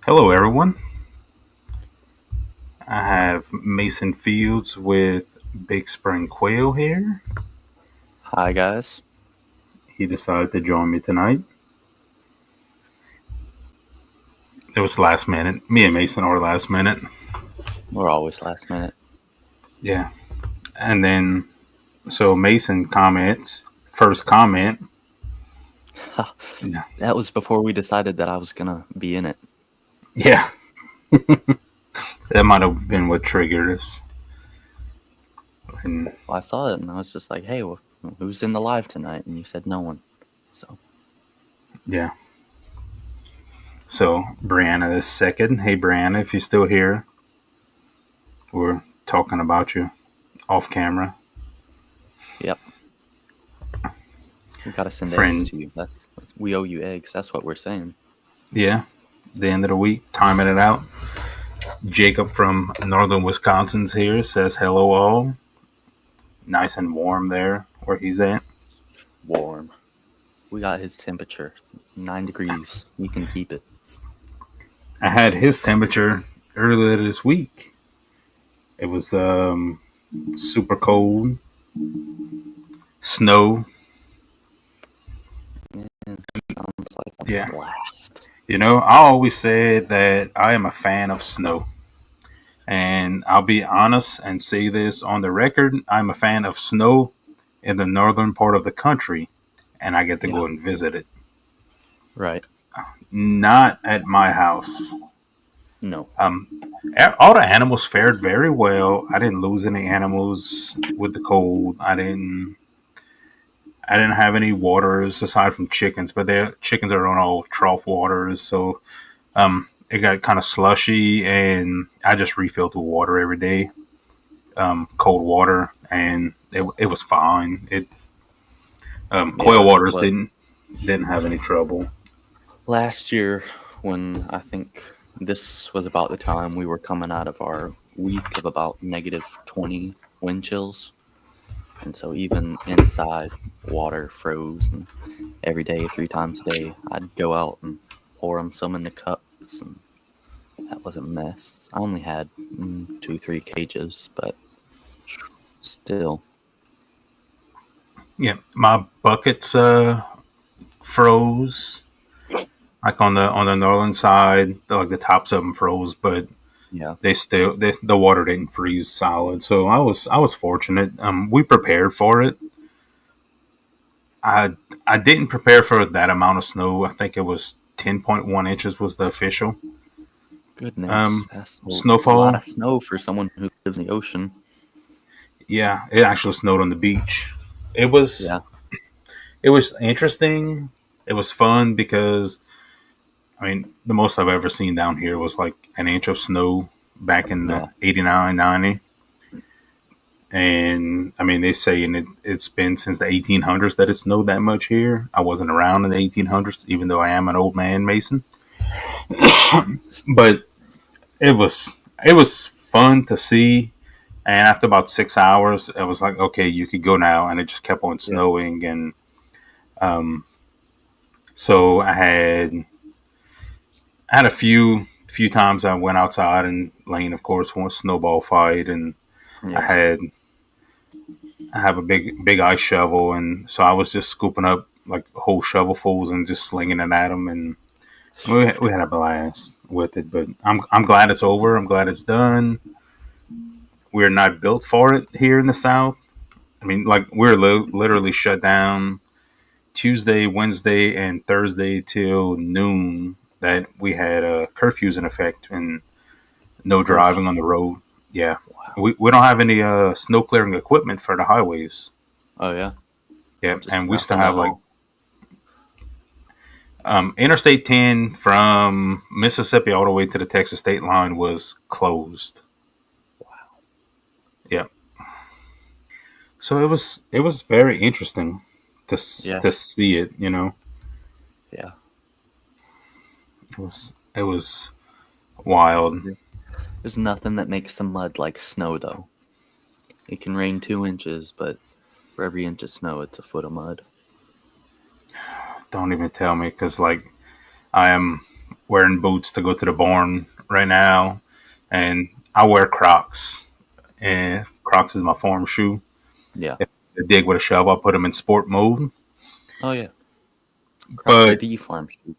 Hello, everyone. I have Mason Fields with Big Spring Quail here. Hi, guys. He decided to join me tonight. It was last minute. Me and Mason are last minute. We're always last minute. Yeah. And then, so Mason comments, first comment. Yeah. That was before we decided that I was gonna be in it. Yeah. That might have been what triggered us. And Well, I saw it and I was just like, "Hey, who's in the live tonight?" And you said no one. So yeah. So Brianna is second. Hey, Brianna, if you're still here, we're talking about you off camera. yep, we gotta send eggs Friend. to you. We owe you eggs. That's what we're saying. Yeah. The end of the week, timing it out. Jacob from northern Wisconsin's here says hello all. Nice and warm there where he's at. Warm. We got his temperature, 9 degrees. We can keep it. I had his temperature earlier this week. It was super cold, snow. Man, sounds like a Yeah. blast. I always said that I am a fan of snow. And I'll be honest and say this on the record. I'm a fan of snow in the northern part of the country, and I get to Yeah. go and visit it. Right. Not at my house. No. Um, all the animals fared very well. I didn't lose any animals with the cold. I didn't have any waters aside from chickens, but their chickens are on all trough waters, so it got kind of slushy, and I just refilled the water every day, cold water, and it was fine. It Quail Yeah. waters But didn't have any trouble. last year, when I think this was about the time we were coming out of our week of about -20 wind chills. And so even inside, water froze. And every day, 3 times a day, I'd go out and pour them some in the cups. And that was a mess. I only had 2, 3 cages, but still. Yeah, my buckets froze like on the northern side, like the tops of them froze, but Yeah. the water didn't freeze solid. So I was fortunate. We prepared for it. I I didn't prepare for that amount of snow. I think it was 10.1 inches was the official Goodness. That's a lot snowfall. of snow for someone who lives in the ocean. Yeah, it actually snowed on the beach. It was Yeah. it was interesting. It was fun because I mean the most I've ever seen down here was like an inch of snow back in the Yeah. 89, 90. And I mean, they say it's been since the 1800s that it snowed that much here. I wasn't around in the 1800s, even though I am an old man, Mason. But it was fun to see. And after about 6 hours, it was like, okay, you could go now. And it just kept on Yeah. snowing. And um, so I had a few times I went outside, and Lane, of course, won a snowball fight, and I Yeah. had I have a big ice shovel, and so I was just scooping up like whole shovelfuls and just slinging it at them, and we had a blast with it. But I'm glad it's over. I'm glad it's done. We're not built for it here in the South. I mean, like we're literally shut down Tuesday, Wednesday, and Thursday till noon. That we had curfews in effect and no driving on the Curfew. road. Yeah, Wow. we don't have any snow clearing equipment for the highways. Oh, yeah. Yeah, Just and we still nothing at have like all. Interstate 10 from Mississippi all the way to the Texas state line was closed. Wow. Yeah, so it was very interesting Yeah. to see it. Yeah. It was wild. Yeah. There's nothing that makes the mud like snow, though. It can rain 2 inches, but for every inch of snow, it's a foot of mud. Don't even tell me because like I am. wearing boots to go to the barn right now, and I wear Crocs. And Crocs is my farm shoe. Yeah. If I dig with a shovel, I put them in sport mode. Oh yeah. Crocs are But the farm shoe.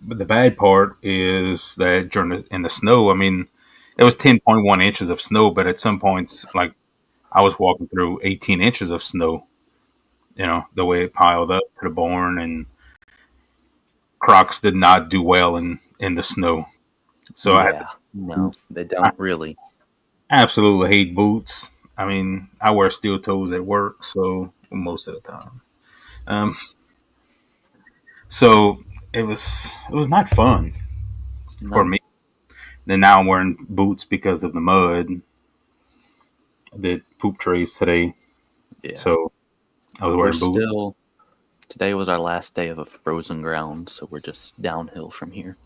the bad part is that in the snow, I mean, it was 10.1 inches of snow, but at some points, like I was walking through 18 inches of snow. You know, the way it piled up to the barn, and Crocs did not do well in the snow. So I had Yeah. to, No, they I don't really. absolutely hate boots. I mean, I wear steel toes at work, so most of the time. Um, so it was not fun for No. me. Then now I'm wearing boots because of the mud. I did poop trays today, Yeah. so I was We're wearing boots. still. Today was our last day of a frozen ground, so we're just downhill from here.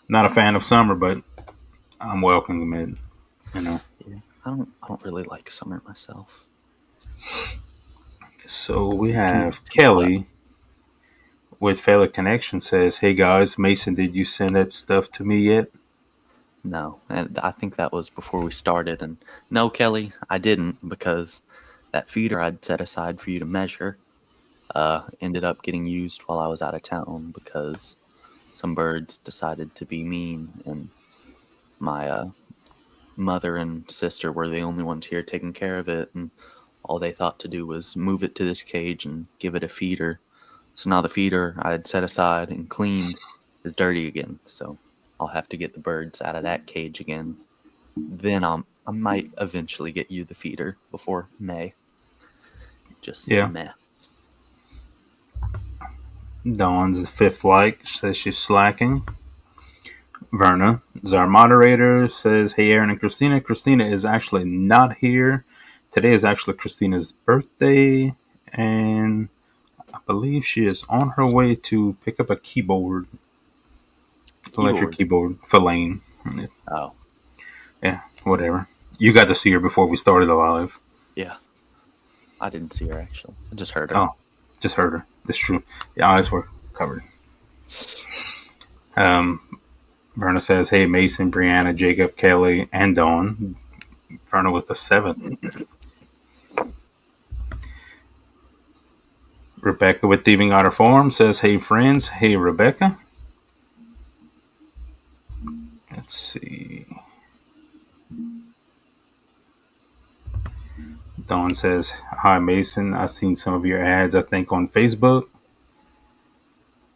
Not a fan of summer, but I'm welcoming it. You know. Yeah. I don't really like summer myself. So we Too have flat. Kelly with Failure Connection says, "Hey guys, Mason, did you send that stuff to me yet?" No, and I think that was before we started. And no, Kelly, I didn't because that feeder I'd set aside for you to measure ended up getting used while I was out of town because some birds decided to be mean, and my mother and sister were the only ones here taking care of it, and all they thought to do was move it to this cage and give it a feeder. So now the feeder I had set aside and cleaned is dirty again. So I'll have to get the birds out of that cage again. Then I might eventually get you the feeder before May. Just a Yeah. mess. Dawn's the fifth like says she's slacking. Verna is our moderator. Says, "Hey Aaron and Christina. Christina is actually not here. Today is actually Christina's birthday, and I believe she is on her way to pick up a keyboard, electric Keyboard. keyboard for Lane. Oh, Yeah, whatever. You got to see her before we started the live. yeah. I didn't see her actually. I just heard her. Oh, just heard her. That's true. The eyes were covered. Um, Verna says, "Hey Mason, Brianna, Jacob, Kelly, and Dawn." Verna was the seventh. Rebecca with Thieving Otter Farm says, "Hey friends, hey Rebecca." Let's see. Dawn says, "Hi Mason, I've seen some of your ads, I think, on Facebook."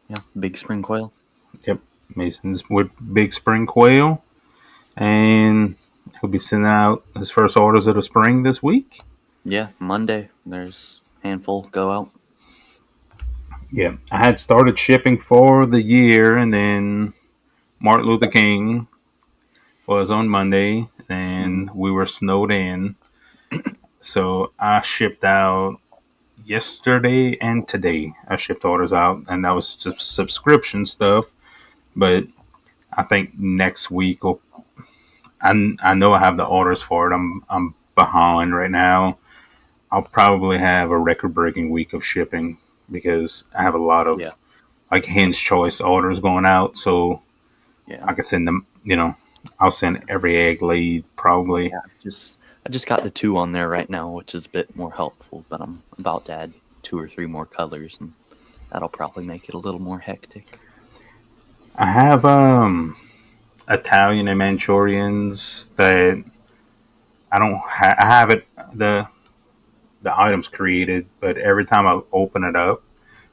Yeah, big spring quail. Yep, Mason's with Big Spring Quail, and he'll be sending out his first orders of the spring this week. Yeah, Monday. There's a handful go out. Yeah, I had started shipping for the year, and then Martin Luther King was on Monday, Mm-hmm. and we were snowed in. So I shipped out yesterday and today. I shipped orders out, and that was just subscription stuff. But I think next week, I know I have the orders for it. I'm behind right now. I'll probably have a record breaking week of shipping because I have a lot Yeah, of like Hen's Choice orders going out. So yeah. I can send them. I'll send every egg laid probably. Yeah, I just got the two on there right now, which is a bit more helpful, but I'm about to add two or three more colors, and that'll probably make it a little more hectic. I have Italian and Manchurians that I have it the items created, but every time I open it up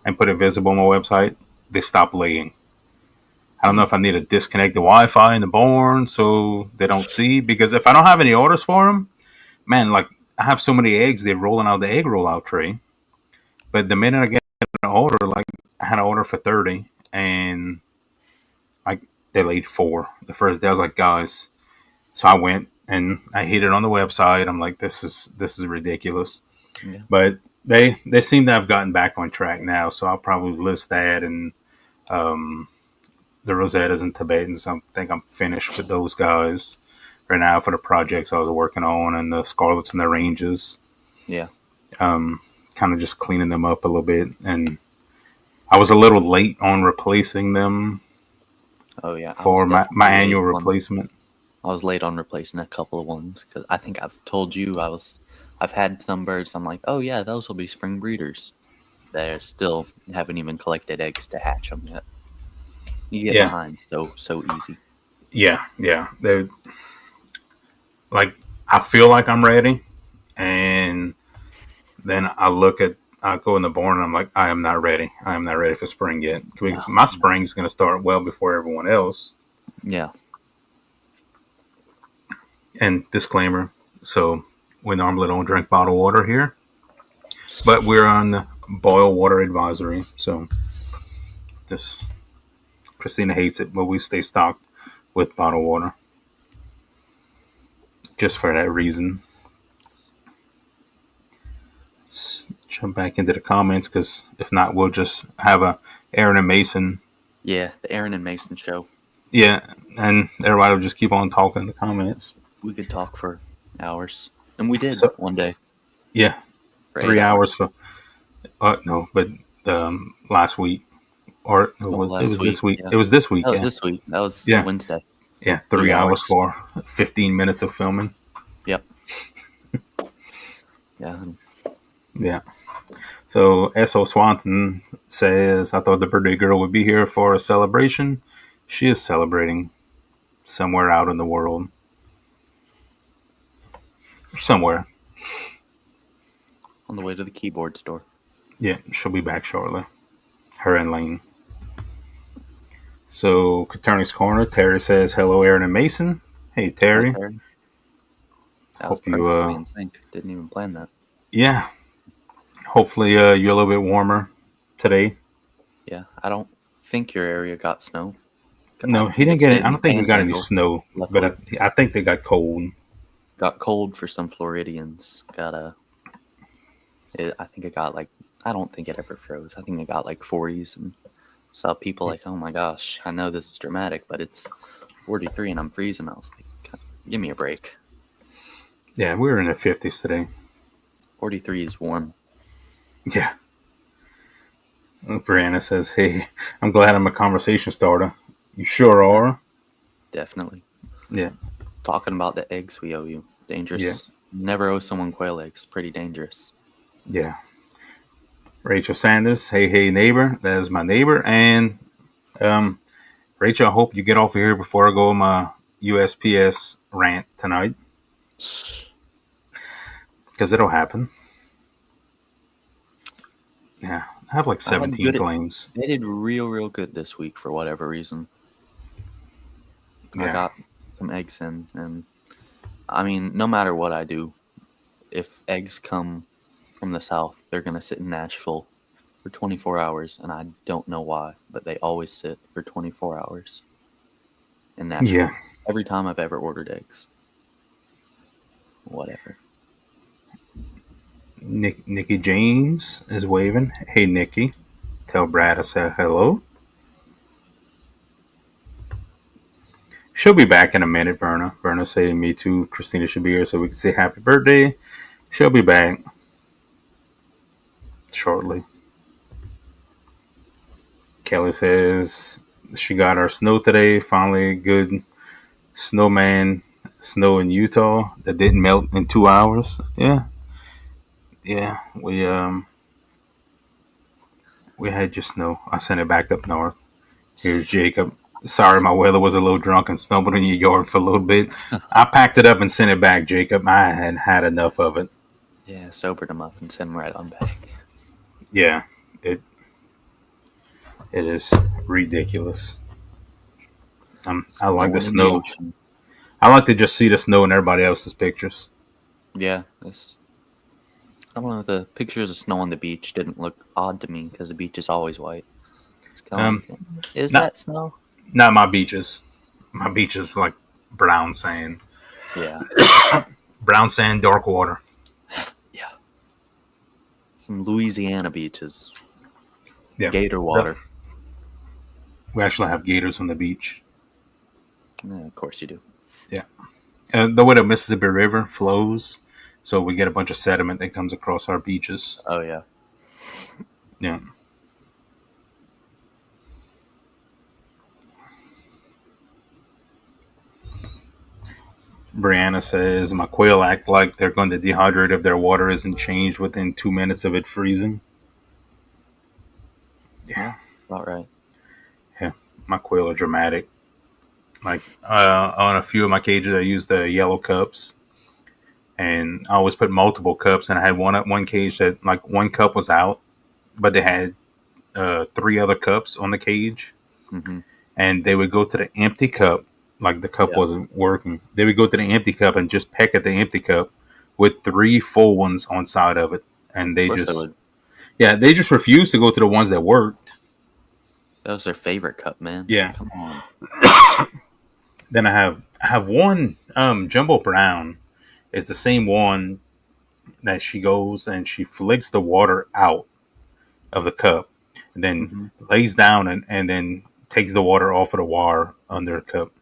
and put it visible on my website, they stop laying. I don't know Hmm. if I need to disconnect the Wi-Fi in the barn so they don't see. Because if I don't have any orders for them, man, like I have so many eggs, they're rolling out the egg rollout tray. But the minute I get an order, like I had an order for 30, and like they laid 4 the first day. I was like, guys. So I went and I hit it on the website. I'm like, this is ridiculous. Yeah. But they seem to have gotten back on track now. So I'll probably list that and um, the Rosettas and Tibetans. I think I'm finished with those guys right now for the projects I was working on, and the Scarlets and the Ranges. Yeah. Um, kind of just cleaning them up a little bit and I was a little late on replacing them Oh yeah, I was for my definitely annual late on. replacement. I was late on replacing a couple of ones because I think I've told you I've had some birds. I'm like, oh yeah, those will be spring breeders. They still haven't even collected eggs to hatch them yet. You get Yeah, behind so easy. yeah. They're like I feel like I'm ready, and then I go in the barn and I'm like, I am not ready. I am not ready for spring yet because No, my no. spring is going to start well before everyone else. Yeah, And disclaimer: so we normally don't drink bottled water here, but we're on the boil water advisory. So this Christina hates it, but we stay stocked with bottled water just for that reason. Let's jump back into the comments because if not, we'll just have a Aaron and Mason. yeah. The Aaron and Mason show. Yeah, and everybody will just keep on talking in the comments. We could talk for hours, and we did So one day yeah, for 3 hours 8 hours. for no, but last week or Oh, it last was week, this week. yeah. It was this week. That was Yeah, this week. That was yeah, Wednesday. yeah. three 3 hours hours. for 15 minutes of filming. Yep. Yeah. Yeah. So S.O. Swanson says, I thought the birthday girl would be here for a celebration. She is celebrating somewhere out in the world. Somewhere. On the way to the keyboard store. Yeah, she'll be back shortly. Her and Lane. So, Coturnic's Corner, Terry says, hello, Aaron and Mason. Hey, Hi, Terry. Terry. That was Hope you, perfectly in sync. Didn't even plan that. yeah, hopefully you're a little bit warmer today. Yeah. I don't think your area got snow. No, he We didn't could get stay it. in I the don't think we got any panhandle, snow, but luckily. I think they got cold. Got cold for some Floridians. I think it got like, I don't think it ever froze. I think it got like 40s and saw people like, oh my gosh, I know this is dramatic, but it's 43 and I'm freezing. I was like, give me a break. Yeah, we were in the 50s today. 43 is warm. Yeah. Brianna says, hey, I'm glad I'm a conversation starter. You sure Yeah, are. definitely. Yeah, Talking about the eggs we owe you. yeah, Dangerous. Never owe someone quail eggs. Pretty dangerous. yeah. Rachel Sanders, hey, neighbor. That is my neighbor. And um, Rachel, I hope you get off of here before I go on my USPS rant tonight because it'll happen. Yeah, I have like I had 17 claims. they did real good this week for whatever reason. I Yeah, got some eggs in, and I mean, no matter what I do, if eggs come from the south, they're gonna sit in Nashville for 24 hours, and I don't know why, but they always sit for 24 hours in yeah. Nashville. Every time I've ever ordered eggs. Whatever. Nikki James is waving. Hey, Nikki. Tell Brad I said hello. She'll be back in a minute, Verna. Verna saying me too. Christina should be here so we can say happy birthday. She'll be back shortly. Kelly says she got our snow today. Finally, good snowman snow in Utah that didn't melt in 2 hours. Yeah, yeah. We had just snow. I sent it back up north. Here's Jacob. Sorry, my weather was a little drunk and stumbled in your yard for a little bit. I packed it up and sent it back, Jacob. I had had enough of it. Yeah, sobered them up and send them right on back. Yeah, it it is ridiculous. I like the Snowing in the snow. ocean. I like to just see the snow in everybody else's pictures. Yeah, I don't know. The pictures of snow on the beach didn't look odd to me because the beach is always white. It's kind Um, of like, is not that snow? not my beaches. My beaches like brown sand, Yeah, brown sand, dark water. yeah. Some Louisiana beaches, Yeah, gator water. we actually have gators on the beach. Yeah, of course you do. Yeah, the way the Mississippi River flows, so we get a bunch of sediment that comes across our beaches. Oh yeah. Yeah. Brianna says my quail act like they're going to dehydrate if their water isn't changed within 2 minutes of it freezing. Yeah, Yeah, about right. yeah. My quail are dramatic. Like on a few of my cages, I use the yellow cups, and I always put multiple cups. And I had one cage that like one cup was out, but they had three other cups on the cage, Mm-hmm. and they would go to the empty cup, like the cup Yeah, of wasn't working. They would go to the empty cup and just peck at the empty cup with three full ones on side of it, and they course they just would. they just refused to go to the ones that worked. That was their favorite cup, man. Yeah. Come on. Then I have one jumbo brown. It's the same one that she goes and she flicks the water out of the cup and then Mm-hmm. lays down and then takes the water off of the wire under the cup.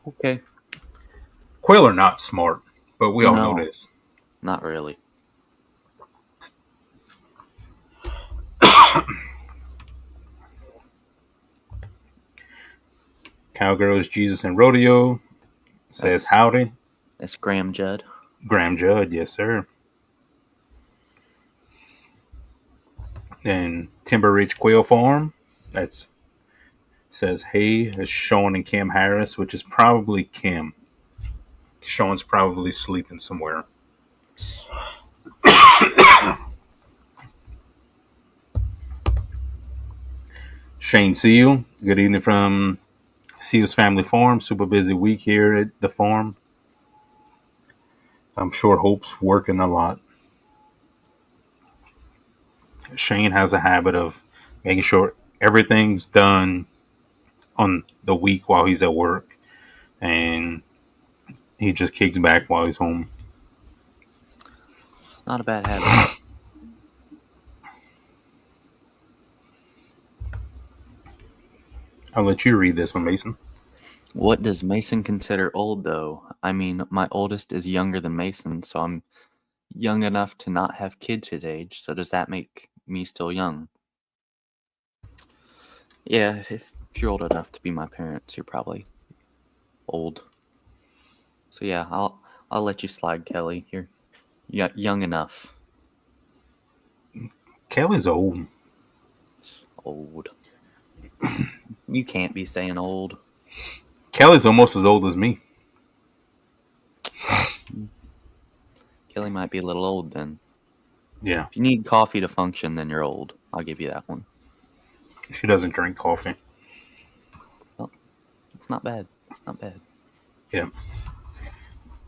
Okay. Quail are not smart, but we all know No, this. not really. Cowgirls, Jesus, and Rodeo says That's howdy. that's Graham Judd. Graham Judd, yes, sir. Then Timber Ridge Quail Farm. That's says hey, it's Sean and Kim Harris, which is probably Kim. Sean's probably sleeping somewhere. Shane Seal, good evening from Seal's Family Farm. Super busy week here at the farm. I'm sure Hope's working a lot. Shane has a habit of making sure everything's done on the week while he's at work, and he just kicks back while he's home. It's not a bad habit. I'll let you read this one, Mason. What does Mason consider old, though? I mean, my oldest is younger than Mason, so I'm young enough to not have kids his age. So does that make me still young? Yeah, if you're old enough to be my parents, you're probably old. So yeah, I'll let you slide, Kelly. You're young enough. Kelly's old. Old. You can't be saying old. Kelly's almost as old as me. Kelly might be a little old then. Yeah, If you need coffee to function, then you're old. I'll give you that one. she doesn't drink coffee. Well, it's not bad. It's not bad. Yeah.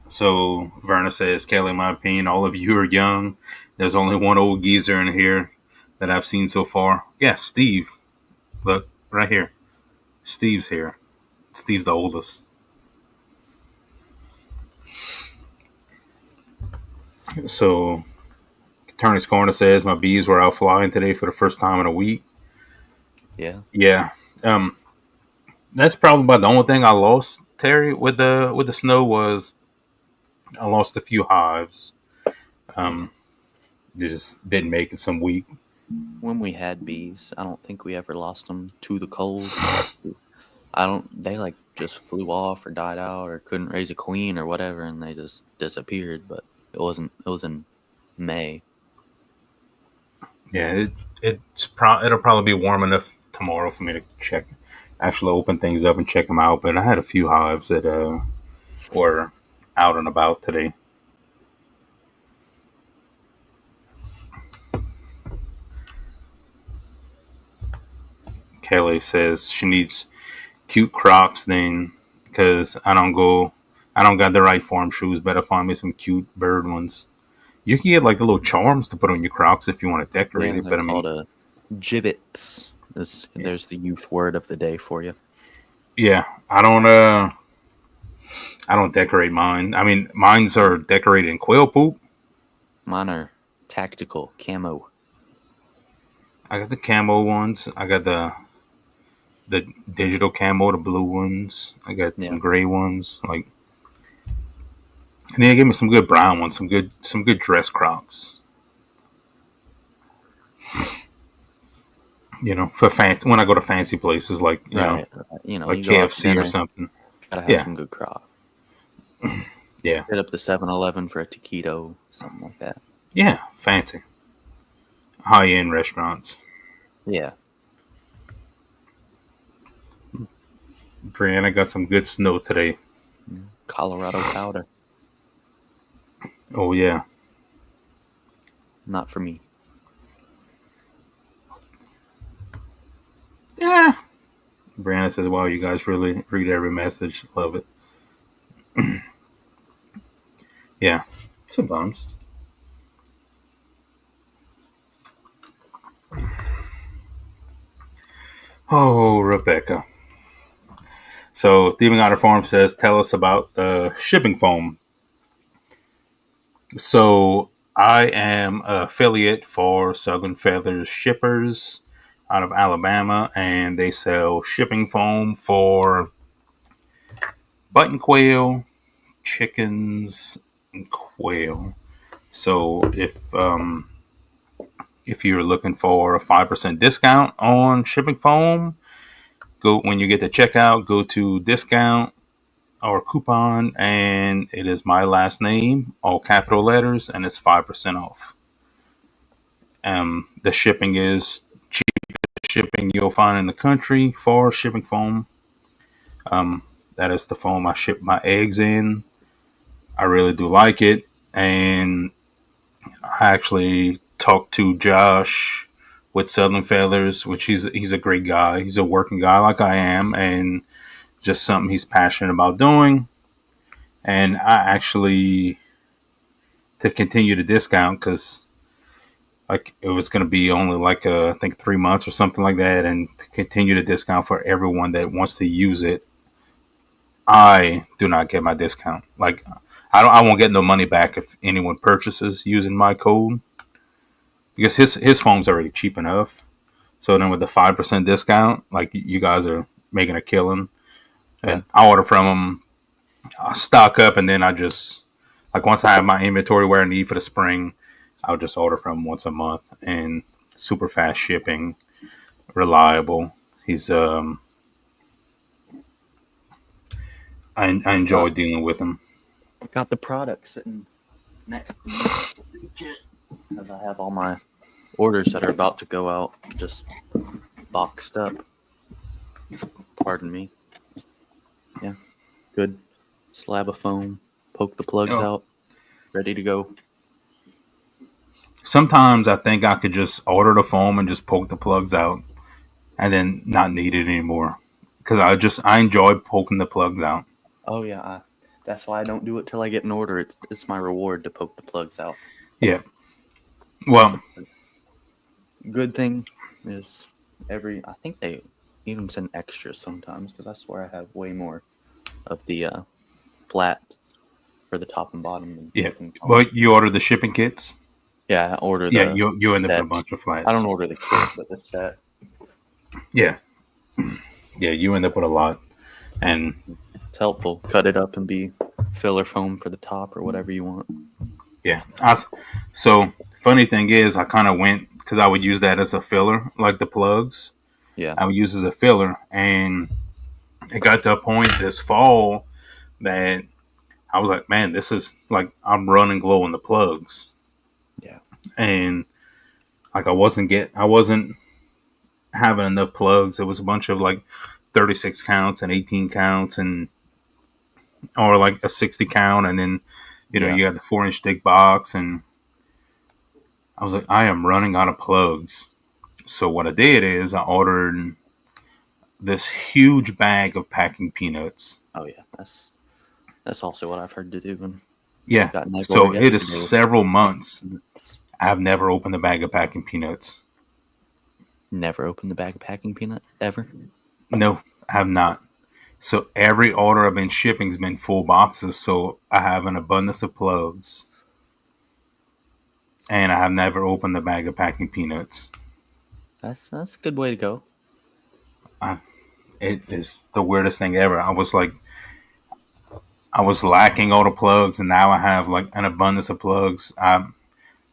So Verna says, Kelly, in my opinion, all of you are young. There's only one old geezer in here that I've seen so far. Yeah, Steve. Look, right here. Steve's here. Steve's the oldest. So Attorney's Corner says my bees were out flying today for the first time in a week. Yeah. Yeah. That's probably about the only thing I lost, Terry, with the snow was I lost a few hives. They just didn't make it some week. When we had bees, I don't think we ever lost them to the cold. I don't. They like just flew off or died out or couldn't raise a queen or whatever, and they just disappeared. But it wasn't. It was in May. Yeah, it'll probably be warm enough tomorrow for me to actually open things up and check them out. But I had a few hives that were out and about today. Kelly says she needs cute Crocs then because I don't got the right form shoes. Better find me some cute bird ones. You can get like the little charms to put on your Crocs if you want to decorate Yeah, it. they're But I called mean, gibbets. There's the youth word of the day for you. yeah, I don't decorate mine. I mean, mine's are decorated in quail poop. Mine are tactical camo. I got the camo ones. I got the digital camo, the blue ones. I got Yeah, some gray ones. Like, and then they gave me some good brown ones, some good dress Crocs. You know, for when I go to fancy places like right. You like go out to KFC or dinner. something. Gotta have Yeah, some good crop. yeah, Hit up the 7-Eleven for a taquito, something like that. yeah. Fancy, high end restaurants. Yeah. Brianna got some good snow today. Colorado powder. Oh yeah, Not for me. yeah. Brianna says, "Wow, you guys really read every message. Love it." Yeah, sometimes. Oh, Rebecca. So, Thieving Otter Farm says, tell us about the shipping foam. So, I am an affiliate for Southern Feathers Shippers out of Alabama, and they sell shipping foam for button quail, chickens, and quail. So, if you're looking for a 5% discount on shipping foam, go when you get the checkout, go to discount or coupon, and it is my last name, all capital letters, and it's 5% off. The shipping is cheapest shipping you'll find in the country for shipping foam. Um, that is the foam I ship my eggs in. I really do like it, and I actually talked to Josh with Southern Feathers, which he's a great guy. He's a working guy like I am, and just something he's passionate about doing. And I actually to continue the discount because like it was going to be only like I think 3 months or something like that, and to continue the discount for everyone that wants to use it, I do not get my discount. Like I won't get no money back if anyone purchases using my code because his phone's already cheap enough. So then with the 5% discount, like you guys are making a killing, Yeah. and I order from him, I stock up, and then I just like once I have my inventory where I need for the spring, I'll just order from him once a month, and super fast shipping, reliable. He's I enjoy Got, dealing with him. got the product sitting next to me. As I have all my orders that are about to go out just boxed up. Pardon me. Yeah. Good slab of foam. Poke the plugs Oh, out. Ready to go. sometimes I think I could just order the foam and just poke the plugs out, and then not need it anymore because I enjoy poking the plugs out. Oh yeah, that's why I don't do it till I get an order. It's my reward to poke the plugs out. Yeah. Well, Good thing is I think they even send extras sometimes because I swear I have way more of the flat for the top and bottom than yeah. shipping foam. But you order the shipping kits. Yeah, I order Yeah, the you end up with a set. bunch of I don't flats. order the kit, but the set. Yeah, yeah, you end up with a lot, and It's helpful. Cut it up and be filler foam for the top or whatever you want. yeah. So funny thing is, I kind of went because I would use that as a filler, like the plugs. Yeah, I would use as a filler, and it got to a point this fall that I was like, man, this is like I'm running low on the plugs, yeah, and like I wasn't having enough plugs. It was a bunch of like 36 counts and 18 counts, and or like a 60 count, and then yeah. you got the 4-inch thick box, and I was like, I am running out of plugs. So what I did is I ordered this huge bag of packing peanuts. Oh yeah, that's also what I've heard to do. And Yeah. got a nice order So it is yesterday. several months. I have never opened a bag of packing peanuts. Never opened the bag of packing peanuts ever. No, I have not. So every order I've been shipping's been full boxes. So I have an abundance of plugs, and I have never opened a bag of packing peanuts. That's a good way to go. I, it is the weirdest thing ever. I was lacking all the plugs, and now I have like an abundance of plugs.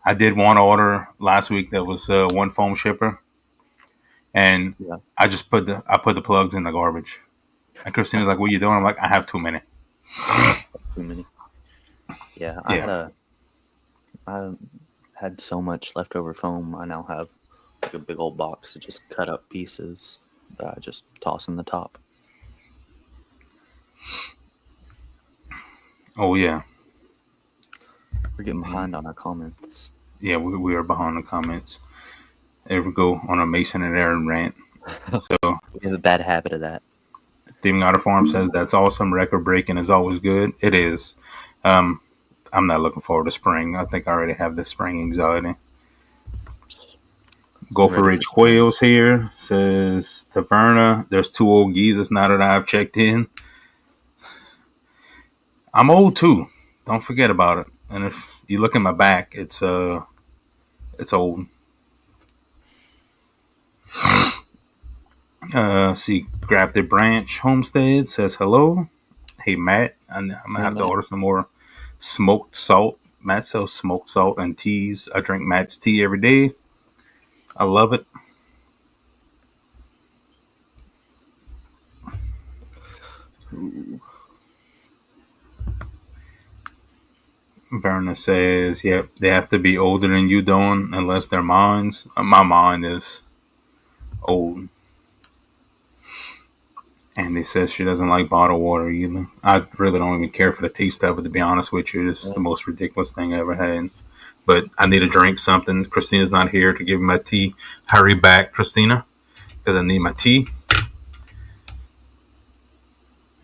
I did one order last week that was one foam shipper, and Yeah. I put the plugs in the garbage. And Christina's like, "What are you doing?" I'm like, "I have too many." Too many. Yeah, Yeah. I had so much leftover foam. I now have like a big old box of just cut up pieces that I just toss in the top. Oh yeah. We're getting behind on our comments. Yeah, we are behind the comments. There we go on a Mason and Aaron rant. So We have a bad habit of that. Thieving Otter Farm says that's awesome. Record breaking is always good. It is. Um, I'm not looking forward to spring. I think I already have the spring anxiety. I'm Gopher ready for Ridge spring. Quails here says Taverna. There's 2 old geezers now that I've checked in. I'm old too. Don't forget about it. And if you look at my back, it's old. See, Grafted Branch Homestead says hello. Hey Matt, I'm gonna Hey, have to Matt. order some more smoked salt. Matt sells smoked salt and teas. I drink Matt's tea every day. I love it. Ooh. Verna says, "Yep, they have to be older than you, Dawn, unless they're mines." My mind is old. Andy says she doesn't like bottled water either. I really don't even care for the taste of it, to be honest with you. This is the Yeah. most ridiculous thing I ever had. But I need to drink something. Christina's not here to give me my tea. Hurry back, Christina, because I need my tea.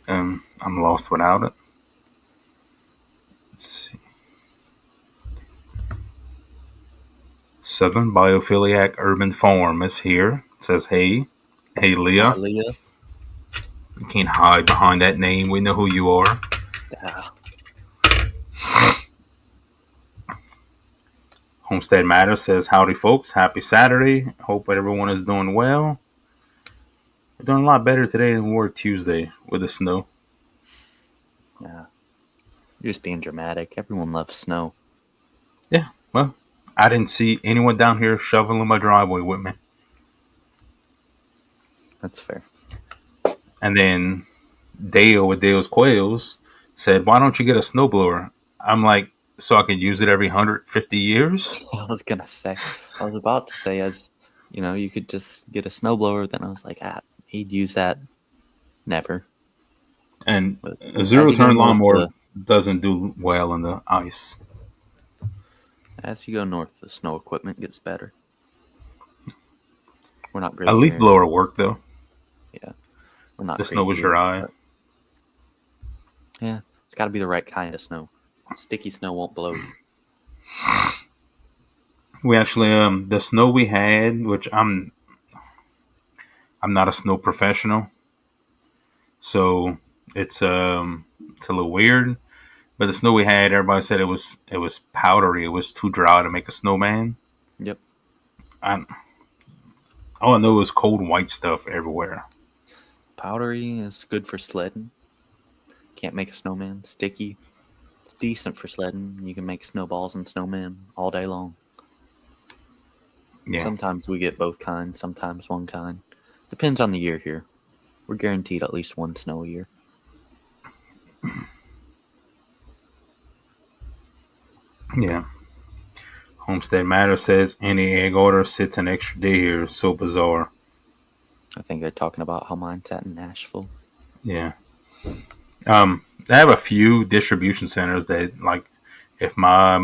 I'm lost without it. Let's see. Southern Biophiliac Urban Farm is here. It says, hey. Hey, Hi, Leah. Leah. You can't hide behind that name. We know who you are. Yeah. Homestead Matters says, howdy, folks. Happy Saturday. Hope everyone is doing well. We're doing a lot better today than we were Tuesday with the snow. Yeah. You're just being dramatic. Everyone loves snow. Yeah, well, I didn't see anyone down here shoveling my driveway with me. That's fair. And then Dale with Dale's Quails said, why don't you get a snowblower? I'm like, so I can use it every 150 years? I was gonna say. I was about to say, as you know, you could just get a snowblower. Then I was like, he'd use that. Never. And But a as zero you go turn north, lawnmower doesn't do well in the ice. the snow equipment gets better. We're not A great leaf here. blower worked though. Yeah, we're not The snow great was here. dry. But yeah, it's got to be the right kind of snow. Sticky snow won't blow you. We actually the snow we had, which I'm not a snow professional, so it's a little weird. But the snow we had, everybody said it was powdery. It was too dry to make a snowman. Yep. I, all I know is cold white stuff everywhere. Powdery is good for sledding. Can't make a snowman. Sticky. It's decent for sledding. You can make snowballs and snowmen all day long. Yeah, Sometimes we get both kinds, sometimes one kind. Depends on the year here. We're guaranteed at least one snow a year. yeah. Homestead Matter says any egg order sits an extra day here. So bizarre. I think they're talking about how mine's at in Nashville. Yeah. I have a few distribution centers that like if my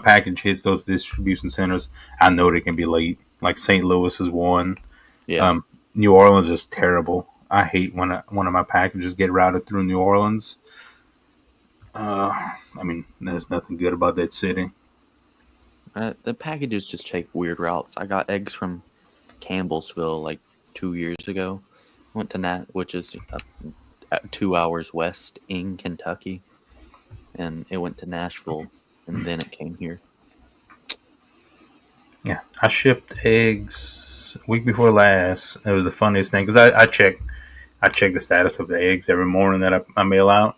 package hits those distribution centers, I know they can be late. Like St. Louis is one. Yeah. Um, New Orleans is terrible. I hate when one of my packages get routed through New Orleans. I mean, there's nothing good about that city. The packages just take weird routes. I got eggs from Campbellsville like 2 years ago. Went to Nat, which is 2 hours west in Kentucky, and it went to Nashville, and then it came here. Yeah, I shipped eggs week before last. It was the funniest thing because I check the status of the eggs every morning that I mail out,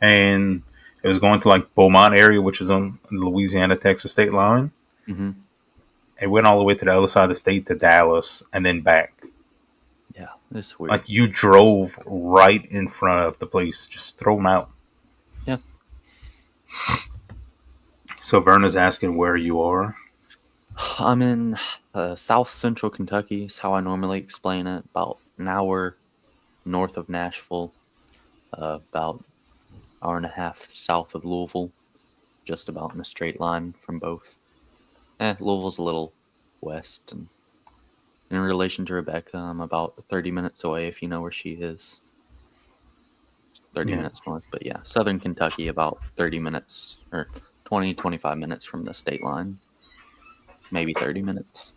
and it was going to like Beaumont area, which is on the Louisiana Texas state line. Mm-hmm. It went all the way to the other side of the state to Dallas and then back. Yeah, It's weird. Like you drove right in front of the place. Just throw them out. Yeah. So Verna's asking where you are. I'm in South Central Kentucky, is how I normally explain it. About an hour north of Nashville, about hour and a half south of Louisville, just about in a straight line from both. Louisville's a little west, and in relation to Rebecca, I'm about 30 minutes away if you know where she is. 30 Yeah. minutes north, but yeah, southern Kentucky, about 30 minutes or 20, 25 minutes from the state line. Maybe 30 minutes.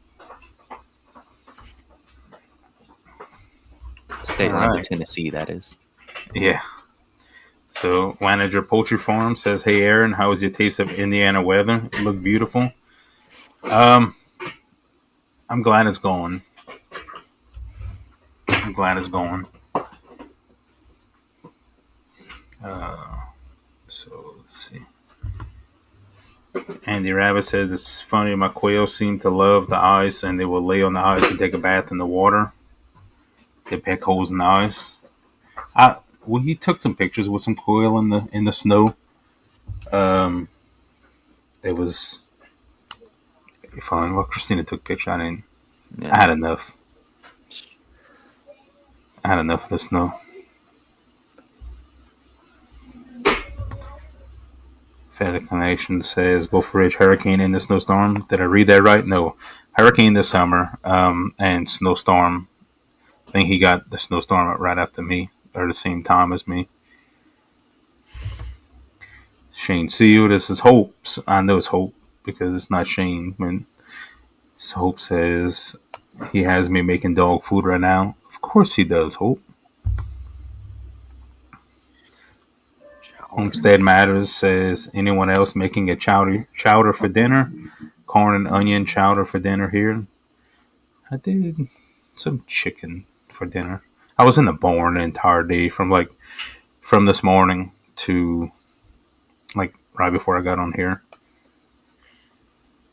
State All line to right. Tennessee, that is. Yeah. So Manager Poultry Farm says, "Hey Aaron, how was your taste of Indiana weather? It looked beautiful. Um, I'm glad it's going. I'm glad it's going. Uh, so let's see. Andy Rabbit says it's funny. My quails seem to love the ice, and they will lay on the ice and take a bath in the water. They peck holes in the ice. He took some pictures with some quail in the snow. Um, it was fun. Well, Christina took pictures. I didn't. I Yeah. had enough. I had enough of the snow. FedEx Connection says Gopher Ridge hurricane in the snowstorm. Did I read that right? No. Hurricane this summer and snowstorm. I think he got the snowstorm right after me or the same time as me. Shane, see you. This is Hope. I know it's Hope because it's not Shane. When Hope says he has me making dog food right now. Of course he does, Hope. Homestead Matters says anyone else making a chowder for dinner? Corn and onion chowder for dinner here. I did some chicken for dinner. I was in the barn the entire day from this morning to like right before I got on here.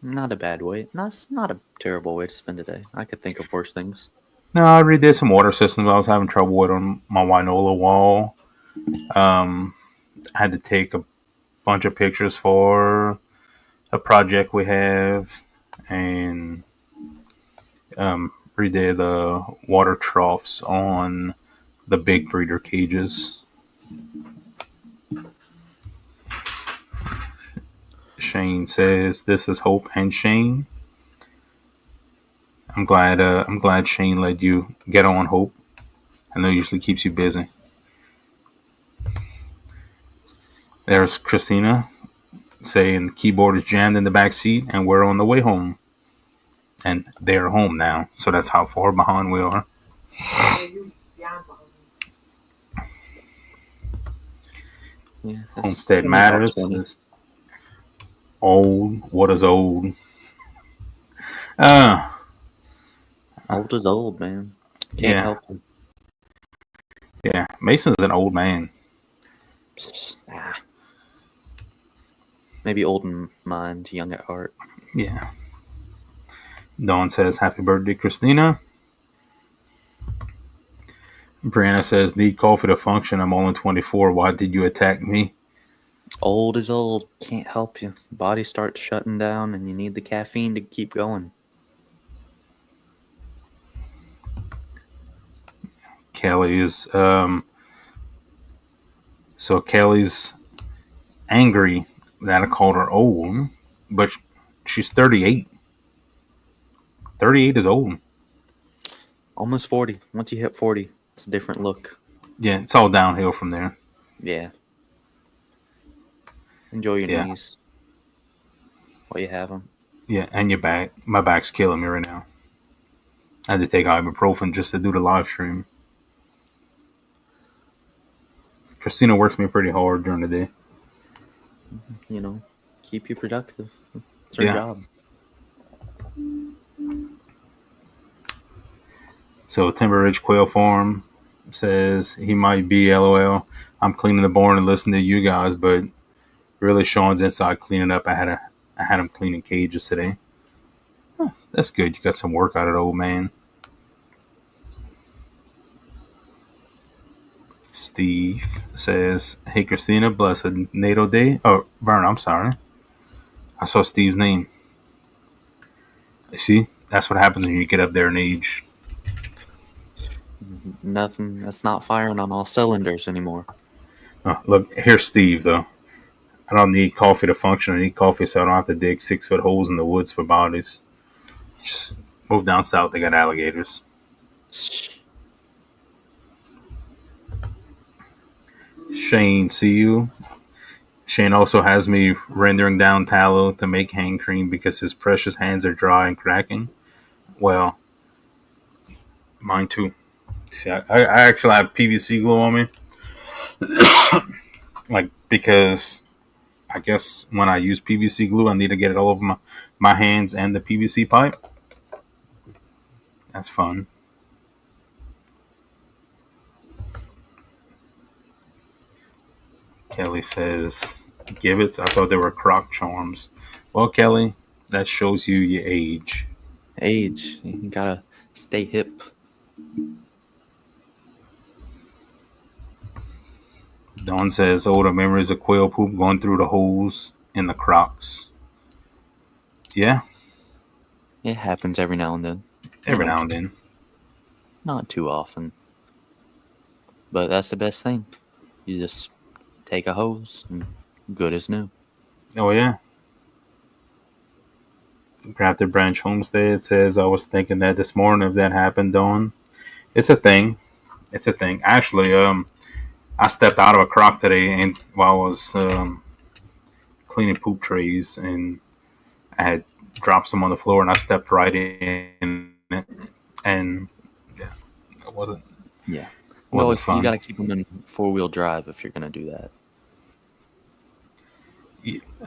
Not a bad way. Not a terrible way to spend a day. I could think of worse things. No, I redid some water systems. I was having trouble with on my Winola wall. Um, I had to take a bunch of pictures for a project we have, and redid the water troughs on the big breeder cages. Shane says, "This is Hope and Shane." I'm glad. I'm glad Shane let you get on, Hope. I know it usually keeps you busy. There's Christina saying the keyboard is jammed in the back seat, and we're on the way home. And they're home now, so that's how far behind we are. Yeah, Homestead only about Matters 20. is old. What is old? Uh, Old is old, man. Can't yeah, help it. yeah. Mason's an old man. Nah. Maybe old in mind, young at heart. Yeah. Dawn says, "Happy birthday, Christina." Brianna says, "Need coffee to function. I'm only 24. Why did you attack me?" Old is old. Can't help you. Body starts shutting down, and you need the caffeine to keep going. Kelly is so Kelly's angry that I called her old, but she's 38. 38 is old. Almost 40. Once you hit 40, it's a different look. Yeah, it's all downhill from there. Yeah. Enjoy your Yeah, knees while you have them. yeah, and your back. My back's killing me right now. I had to take ibuprofen just to do the live stream. Christina works me pretty hard during the day. You know, keep you productive. It's her Yeah. job. So Timber Ridge Quail Farm says he might be LOL. I'm cleaning the barn and listening to you guys, but really Sean's inside cleaning up. I had him cleaning cages today. Huh, that's good. You got some work out of the old man. Steve says, "Hey Christina, blessed NATO day." Oh, Vern, I'm sorry. I saw Steve's name. You see, that's what happens when you get up there in age. Nothing. That's not firing on all cylinders anymore. Oh, look, here's Steve though. I don't need coffee to function. I need coffee so I don't have to dig 6 foot holes in the woods for bodies. Just move down south. They got alligators. Shane, see you. Shane also has me rendering down tallow to make hand cream because his precious hands are dry and cracking. Well, mine too. See, I actually have PVC glue on me. Like, because I guess when I use PVC glue, I need to get it all over my hands and the PVC pipe. That's fun. Kelly says, "Gibbets, I thought they were croc charms." Well, Kelly, that shows you your age. Age. You gotta stay hip. Dawn says, "Older memories of quail poop going through the holes in the crocs." Yeah, It happens every now and then. every now and then. Not too often. But that's the best thing. You just take a hose and good as new. Oh, yeah. Grafted Branch Homestead says, "I was thinking that this morning if that happened, Dawn. It's a thing. It's a thing. Actually, I stepped out of a crock today and while I was cleaning poop trays and I had dropped some on the floor and I stepped right in it. And yeah, it wasn't Yeah. wasn't You fun. gotta keep them in 4-wheel drive if you're gonna do that.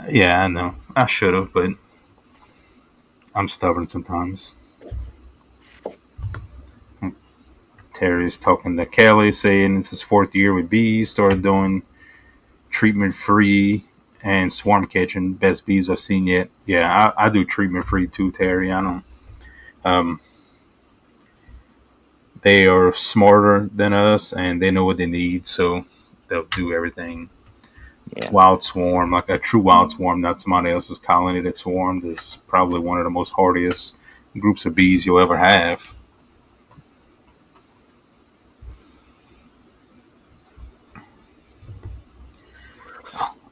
Yeah, I know. I should have, but I'm stubborn sometimes. Terry's talking to Kelly, saying it's his 4th year with bees. Started doing treatment free and swarm catching. Best bees I've seen yet. Yeah, I do treatment free too, Terry. I don't. Um, they are smarter than us and they know what they need, so they'll do everything. Yeah. Wild swarm, like a true wild swarm, not somebody else's colony that swarmed, is probably one of the most hardiest groups of bees you'll ever have.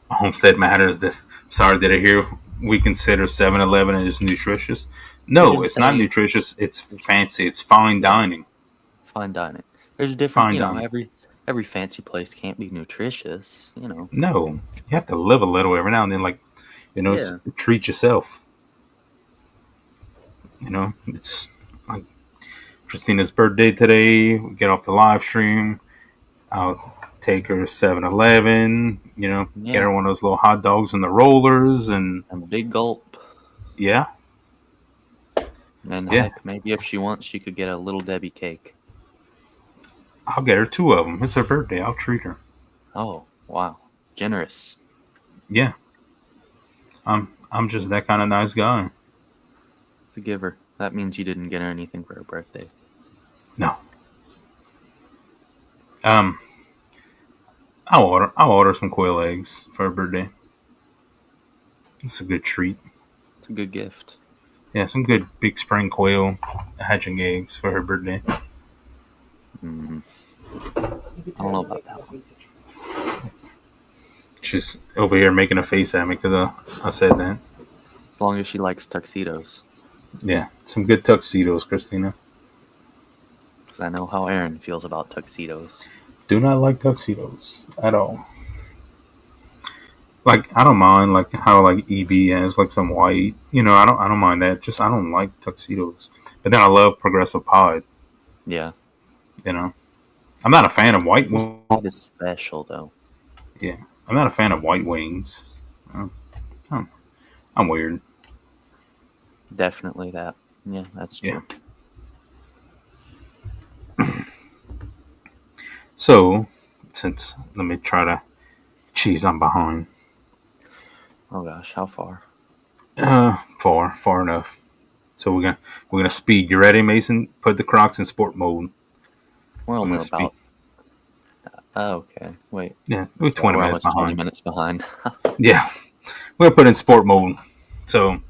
Homestead Matters. Sorry, did I hear we consider 7-Eleven as nutritious? We No, didn't it's not say nutritious. It's fancy. It's fine dining. fine dining. There's different, Fine dining. every fancy place can't be nutritious. No, you have to live a little every now and then. Like, Yeah. treat yourself. It's like Christina's birthday today. We get off the live stream. I'll take her 7-Eleven. Get Yeah. her one of those little hot dogs and the rollers, and And a big gulp. yeah, And yeah. heck, maybe if she wants, she could get a little Debbie cake. I'll get her 2 of them. It's her birthday. I'll treat her. Oh, wow. Generous. Yeah, I'm just that kind of nice guy. To give her. That means you didn't get her anything for her birthday. No. Um, I'll order some quail eggs for her birthday. It's a good treat. It's a good gift. Yeah, some good big spring quail hatching eggs for her birthday. Mm. I don't know about that one. She's over here making a face at me because I said that. As long as she likes tuxedos. Yeah, some good tuxedos, Christina. Because I know how Aaron feels about tuxedos. Do not like tuxedos at all. Like, I don't mind like how like EB has like some white. I don't mind that. Just I don't like tuxedos. But then I love Progressive Pod. Yeah. I'm not a fan of white wings. That is special, though. Yeah, I'm not a fan of white wings. I'm weird. Definitely that. Yeah, that's true. Yeah. So, let me try to. Jeez, I'm behind. Oh gosh, how far? Far enough. So we're gonna speed. You ready, Mason? Put the Crocs in sport mode. We're only gonna speed. about Oh, okay. Wait. Yeah, we're Yeah, 20 we're minutes almost 20 behind. minutes behind. Yeah, we're put in sport mode. So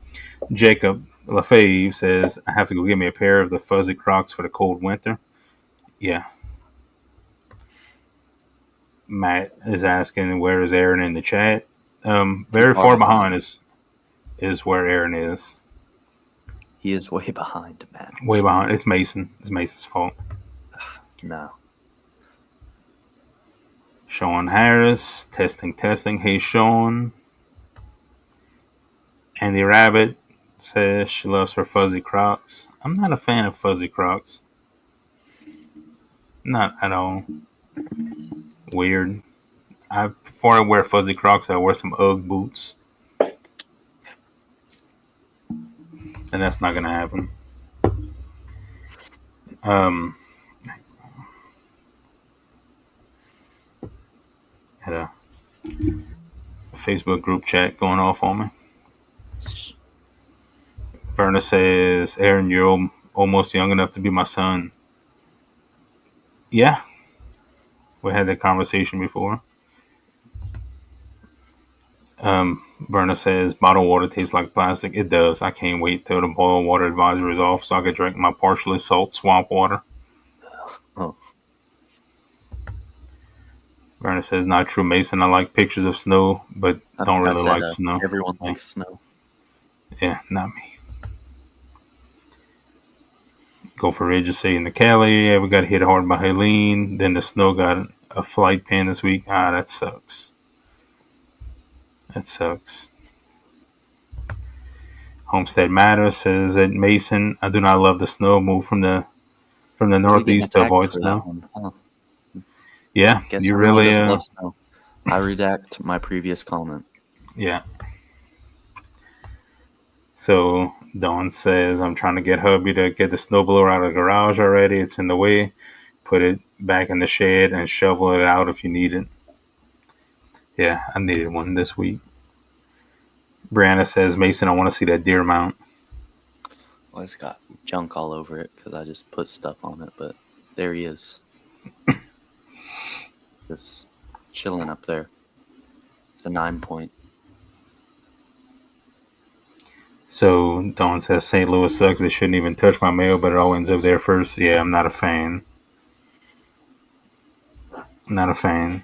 Jacob Lefebvre says, I have to go get me a pair of the fuzzy Crocs for the cold winter. Yeah. Matt is asking, where is Aaron in the chat? Too Very far far behind behind. is where Aaron is. He is way behind, Way Matt. behind. It's Mason. It's Mason's fault. No. Sean Harris, testing, testing. Hey, Sean. Andy Rabbit says she loves her fuzzy Crocs. I'm not a fan of fuzzy Crocs. Not at all. Weird. Before I wear fuzzy Crocs, I wear some UGG boots, and that's not gonna happen. Um, had a Facebook group chat going off on me. Verna says, Aaron, you're almost young enough to be my son. Yeah, we had that conversation before. Verna says, bottled water tastes like plastic. It does. I can't wait till the boil water advisory is off so I can drink my partially salt swamp water. Oh. Verna says, not true, Mason. I like pictures of snow, but I don't think I really said like snow. everyone Yeah, likes snow. yeah, not me. Go for Ridge saying the Cali. Yeah, we got hit hard by Helene. Then the snow got a flight pin this week. That sucks. That sucks. Homestead Matter says that Mason, I do not love the snow. Move from the Really getting northeast to attacked avoid for that snow. one. Huh. Yeah, Guess you everyone really doesn't love snow. I redact my previous comment. yeah. So Dawn says I'm trying to get hubby to get the snowblower out of the garage already. It's in the way. Put it back in the shed and shovel it out if you need it. Yeah, I needed one this week. Brianna says, Mason, I want to see that deer mount. Well, it's got junk all over it because I just put stuff on it, but there he is. Just chilling up there. It's a 9-point. So Dawn says St. Louis sucks. They shouldn't even touch my mail, but it all ends up there first. Yeah, I'm not a fan. Not a fan.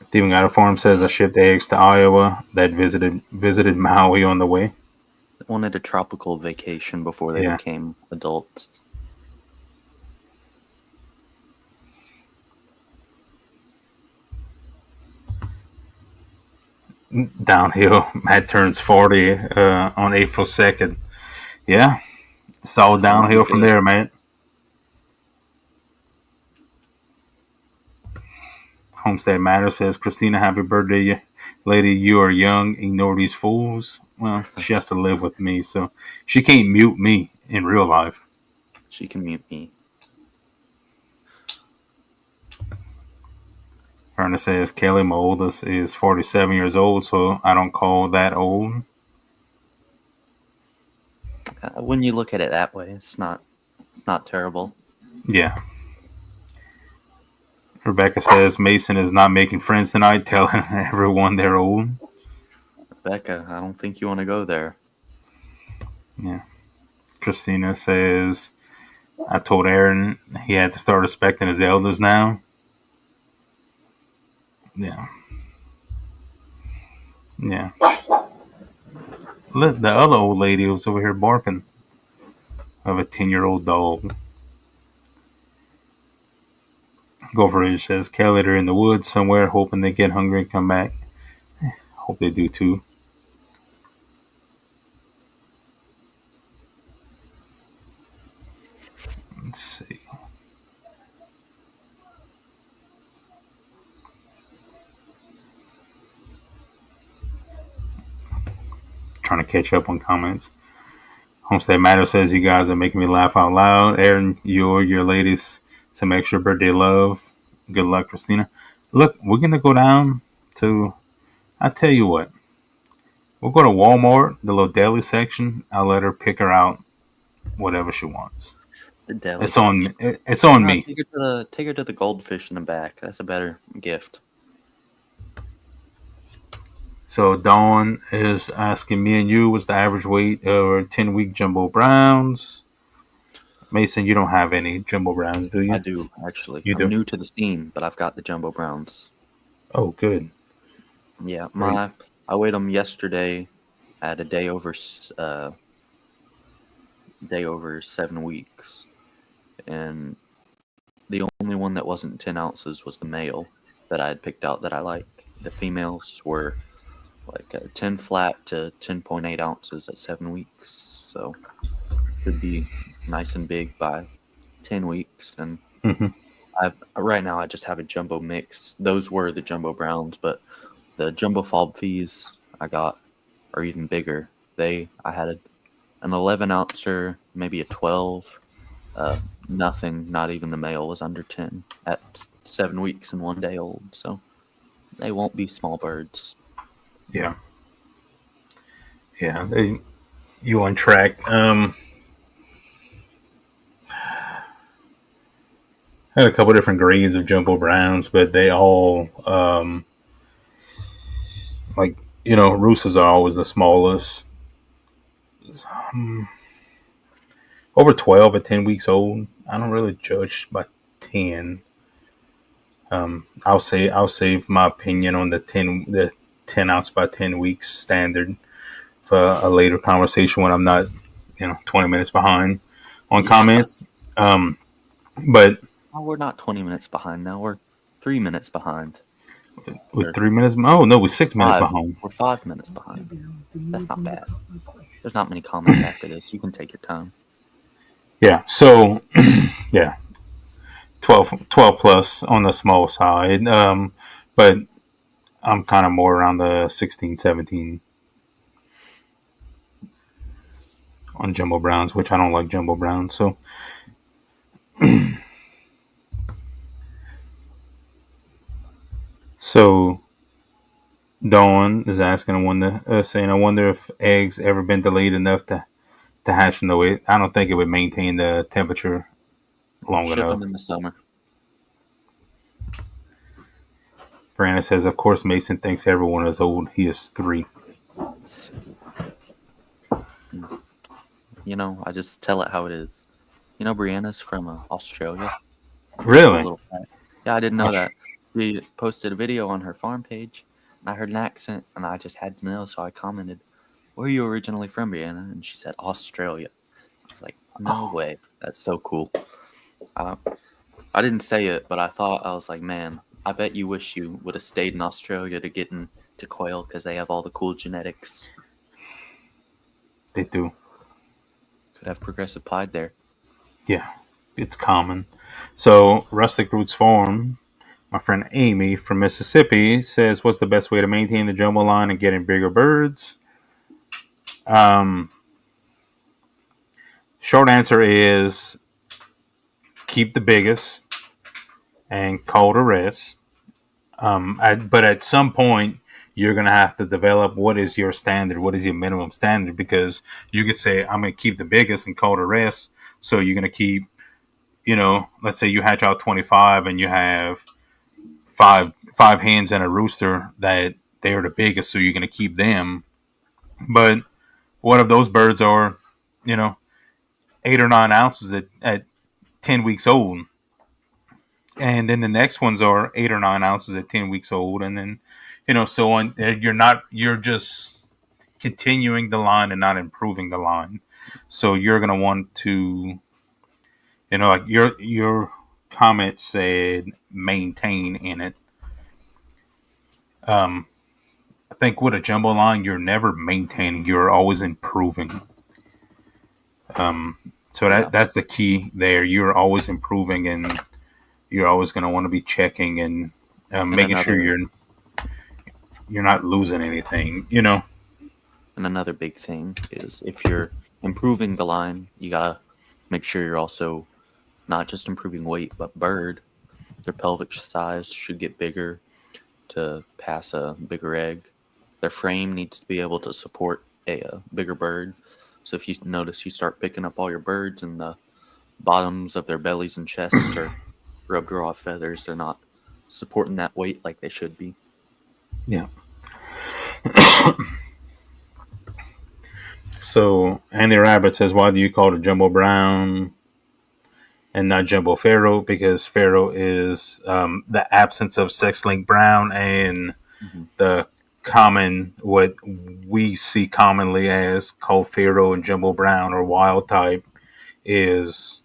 Steven Got a Farm says I shipped eggs to Iowa that visited Maui on the way. They wanted a tropical vacation before they Yeah. became adults. Downhill. Matt turns 40 on April 2nd. Yeah. It's all downhill from there, Matt. Homestead Matter says, Christina, happy birthday, lady. You are young. Ignore these fools. Well, she has to live with me, so she can't mute me in real life. She can mute me. Verna says, Kelly, my oldest, is 47 years old, so I don't call that old. When you look at it that way, it's not terrible. Yeah. Rebecca says, Mason is not making friends tonight, telling everyone they're old. Rebecca, I don't think you want to go there. Yeah. Christina says, I told Aaron he had to start respecting his elders now. Yeah. Yeah. The other old lady was over here barking of a 10-year-old dog. Goverage says, Kelly, they're in the woods somewhere, hoping they get hungry and come back. Hope they do too. Let's see. Trying to catch up on comments. Homestead Matter says, you guys are making me laugh out loud. Aaron, your ladies, some extra birthday love. Good luck, Christina. Look, we're going to go down to, I tell you what, we'll go to Walmart, the little deli section. I'll let her pick her out whatever she wants. It's Delis. on. It's on No, me. take her to the goldfish in the back. That's a better gift. So Dawn is asking me and you, what's the average weight of 10-week jumbo browns? Mason, you don't have any jumbo browns, do I you? do actually. You I'm do. new to the scene, but I've got the jumbo browns. Oh, good. Yeah, Great. I weighed them yesterday at a day over 7 weeks, and the only one that wasn't 10 ounces was the male that I had picked out that I like. The females were like 10 flat to 10.8 ounces at 7 weeks, so should be nice and big by 10 weeks. And Hmm. right now I just have a jumbo mix. Those were the jumbo browns, but the jumbo fob fees I got are even bigger. I had an 11 ouncer, maybe a 12. Uh, Nothing, not even the male was under 10 at 7 weeks and 1 day old. So they won't be small birds. Yeah. Yeah. You on track. Had a couple different grades of jumbo browns, but they all like roosters are always the smallest. Um, Over 12 at 10 weeks old. I don't really judge by 10. I'll save my opinion on the 10 ounce by 10 weeks standard for a later conversation when I'm not 20 minutes behind on Yeah. comments. But Oh, we're not 20 minutes behind now. We're 3 minutes behind. with Or 3 minutes, oh no, we're 6 minutes five. behind. We're 5 minutes behind. That's not bad. There's not many comments after this. You can take your time. Yeah. So yeah, 12 plus on the small side. But I'm kind of more around the 16, 17 on jumbo browns, which I don't like jumbo browns. So Dawn is asking, saying, I wonder if eggs ever been delayed enough to hatch. No, I don't think it would maintain the temperature long Ship them enough. in the summer. Brandon says, of course, Mason thinks everyone is old. He is 3. I just tell it how it is. Brianna's from Australia. Pretty cool Really? little fact. Yeah, I didn't know Aus- that. She posted a video on her farm page, and I heard an accent, and I just had to know, so I commented, "Where are you originally from, Brianna?" And she said, "Australia." I was like, "No Oh, way! That's so cool." Uh, I didn't say it, but I was like, "Man, I bet you wish you would have stayed in Australia to get into quail because they have all the cool genetics. they do. Could have progressive pied there." Yeah, it's common. So, Rustic Roots Farm, my friend Amy from Mississippi says, what's the best way to maintain the jumbo line and getting bigger birds? Um, Short answer is keep the biggest and call the rest. But at some point, you're going to have to develop what is your standard, what is your minimum standard, because you could say, I'm going to keep the biggest and call the rest. So you're going to keep, let's say you hatch out 25 and you have five hens and a rooster that they're the biggest, so you're going to keep them. But what if those birds are, you know, 8 or 9 ounces at 10 weeks old? And then the next ones are 8 or 9 ounces at 10 weeks old. And then, so on. You're just continuing the line and not improving the line. So you're going to want to, like your comment said, maintain in it. Um, I think with a jumbo line, you're never maintaining; you're always improving. So Yeah, that's the key there. You're always improving, and you're always going to want to be checking and and making sure another you're not losing anything. and another big thing is if you're improving the line, you gotta make sure you're also not just improving weight, but bird. Their pelvic size should get bigger to pass a bigger egg. Their frame needs to be able to support a bigger bird. So if you notice you start picking up all your birds in the bottoms of their bellies and chests are rubbed raw feathers. They're not supporting that weight like they should be. Yeah. So Andy Rabbit says, "Why do you call it Jumbo Brown and not Jumbo Pharaoh? Because Pharaoh is the absence of sex-linked brown, and Mm-hmm. the common what we see commonly as called Pharaoh and Jumbo Brown or wild type is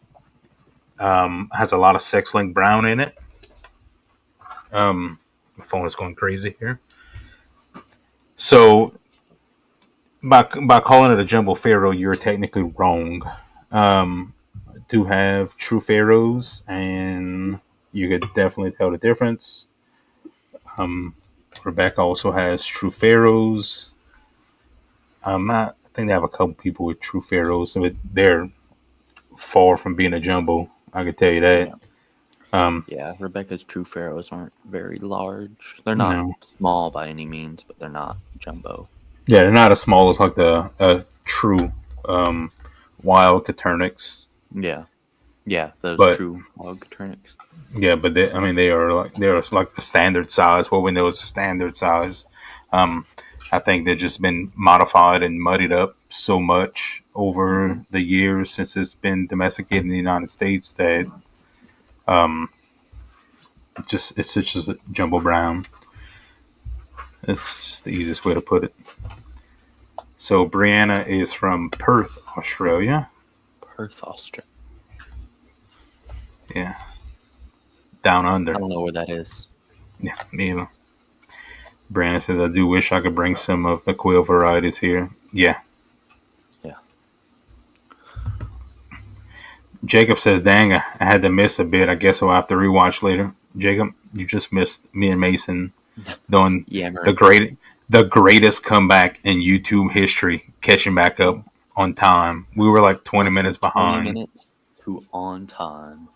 has a lot of sex-linked brown in it." My phone is going crazy here. So by calling it a Jumbo Pharaoh, you're technically wrong. Um, do have true pharaohs, and you could definitely tell the difference. Um, Rebecca also has true pharaohs. I think they have a couple people with true pharaohs, but they're far from being a jumbo. I can tell you that. Yeah. Um, Yeah, Rebecca's true pharaohs aren't very large. They're you not know, small by any means, but they're not jumbo. yeah, they're not as small as like the true um, wild Caternix, Yeah. Yeah, those but true hog turnix. yeah, but I mean, they're like a standard size. What we know is a standard size. Um, I think they've just been modified and muddied up so much Mm-hmm. over the years since it's been domesticated in the United States that um, it's just a jumbo brown. It's just the easiest way to put it. So Brianna is from Perth, Australia. Perth, Australia. Yeah, down I under. don't know where that is. Yeah, me either. Brianna says, "I do wish I could bring some of the quail varieties here." Yeah. Yeah. Jacob says, "Dang, I had to miss a bit. I guess I'll have to rewatch later." Jacob, you just missed me and Mason doing the Yammering. great, the greatest comeback in YouTube history, catching back up on time. We were like 20 Went minutes from 20 behind. minutes to on time,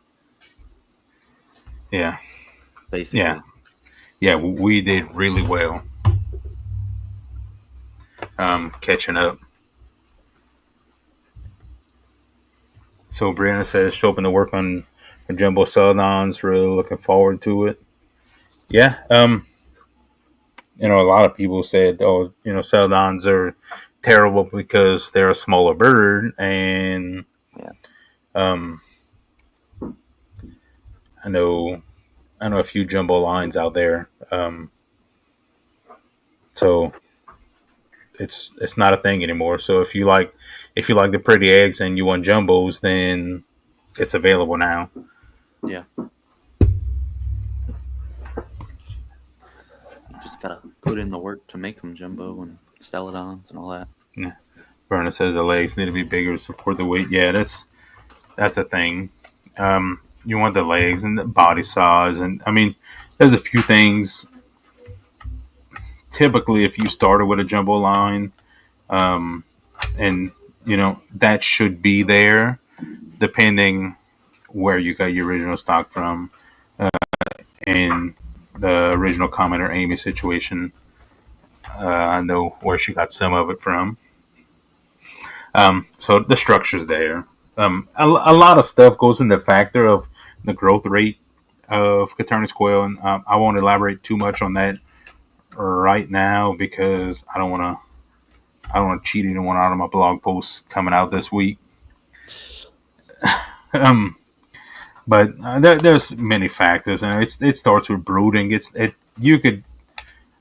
Yeah, yeah, basically. yeah. We did really well catching up. So Brianna says she's hoping to work on her jumbo celadons. Really looking forward to it. Yeah. A lot of people said, "Oh, celadons are terrible because they're a smaller bird," and Yeah. um, I know a few jumbo lines out there, so it's not a thing anymore. So if you like the pretty eggs and you want jumbos, then it's available now. Yeah. Just gotta put in the work to make them jumbo and celadons and all that. Yeah. Berna says the legs need to be bigger to support the weight. Yeah, that's a thing. You want the legs and the body size, and I mean, there's a few things. Typically, if you started with a jumbo line, um, and that should be there, depending where you got your original stock from, and the original commenter Amy situation. I know where she got some of it from. So the structure's there. A lot of stuff goes into the factor of the growth rate of Caternix quail, and I won't elaborate too much on that right now because I don't want to cheat anyone out of my blog posts coming out this week. Um, but there's many factors, and it starts with brooding. It's it you could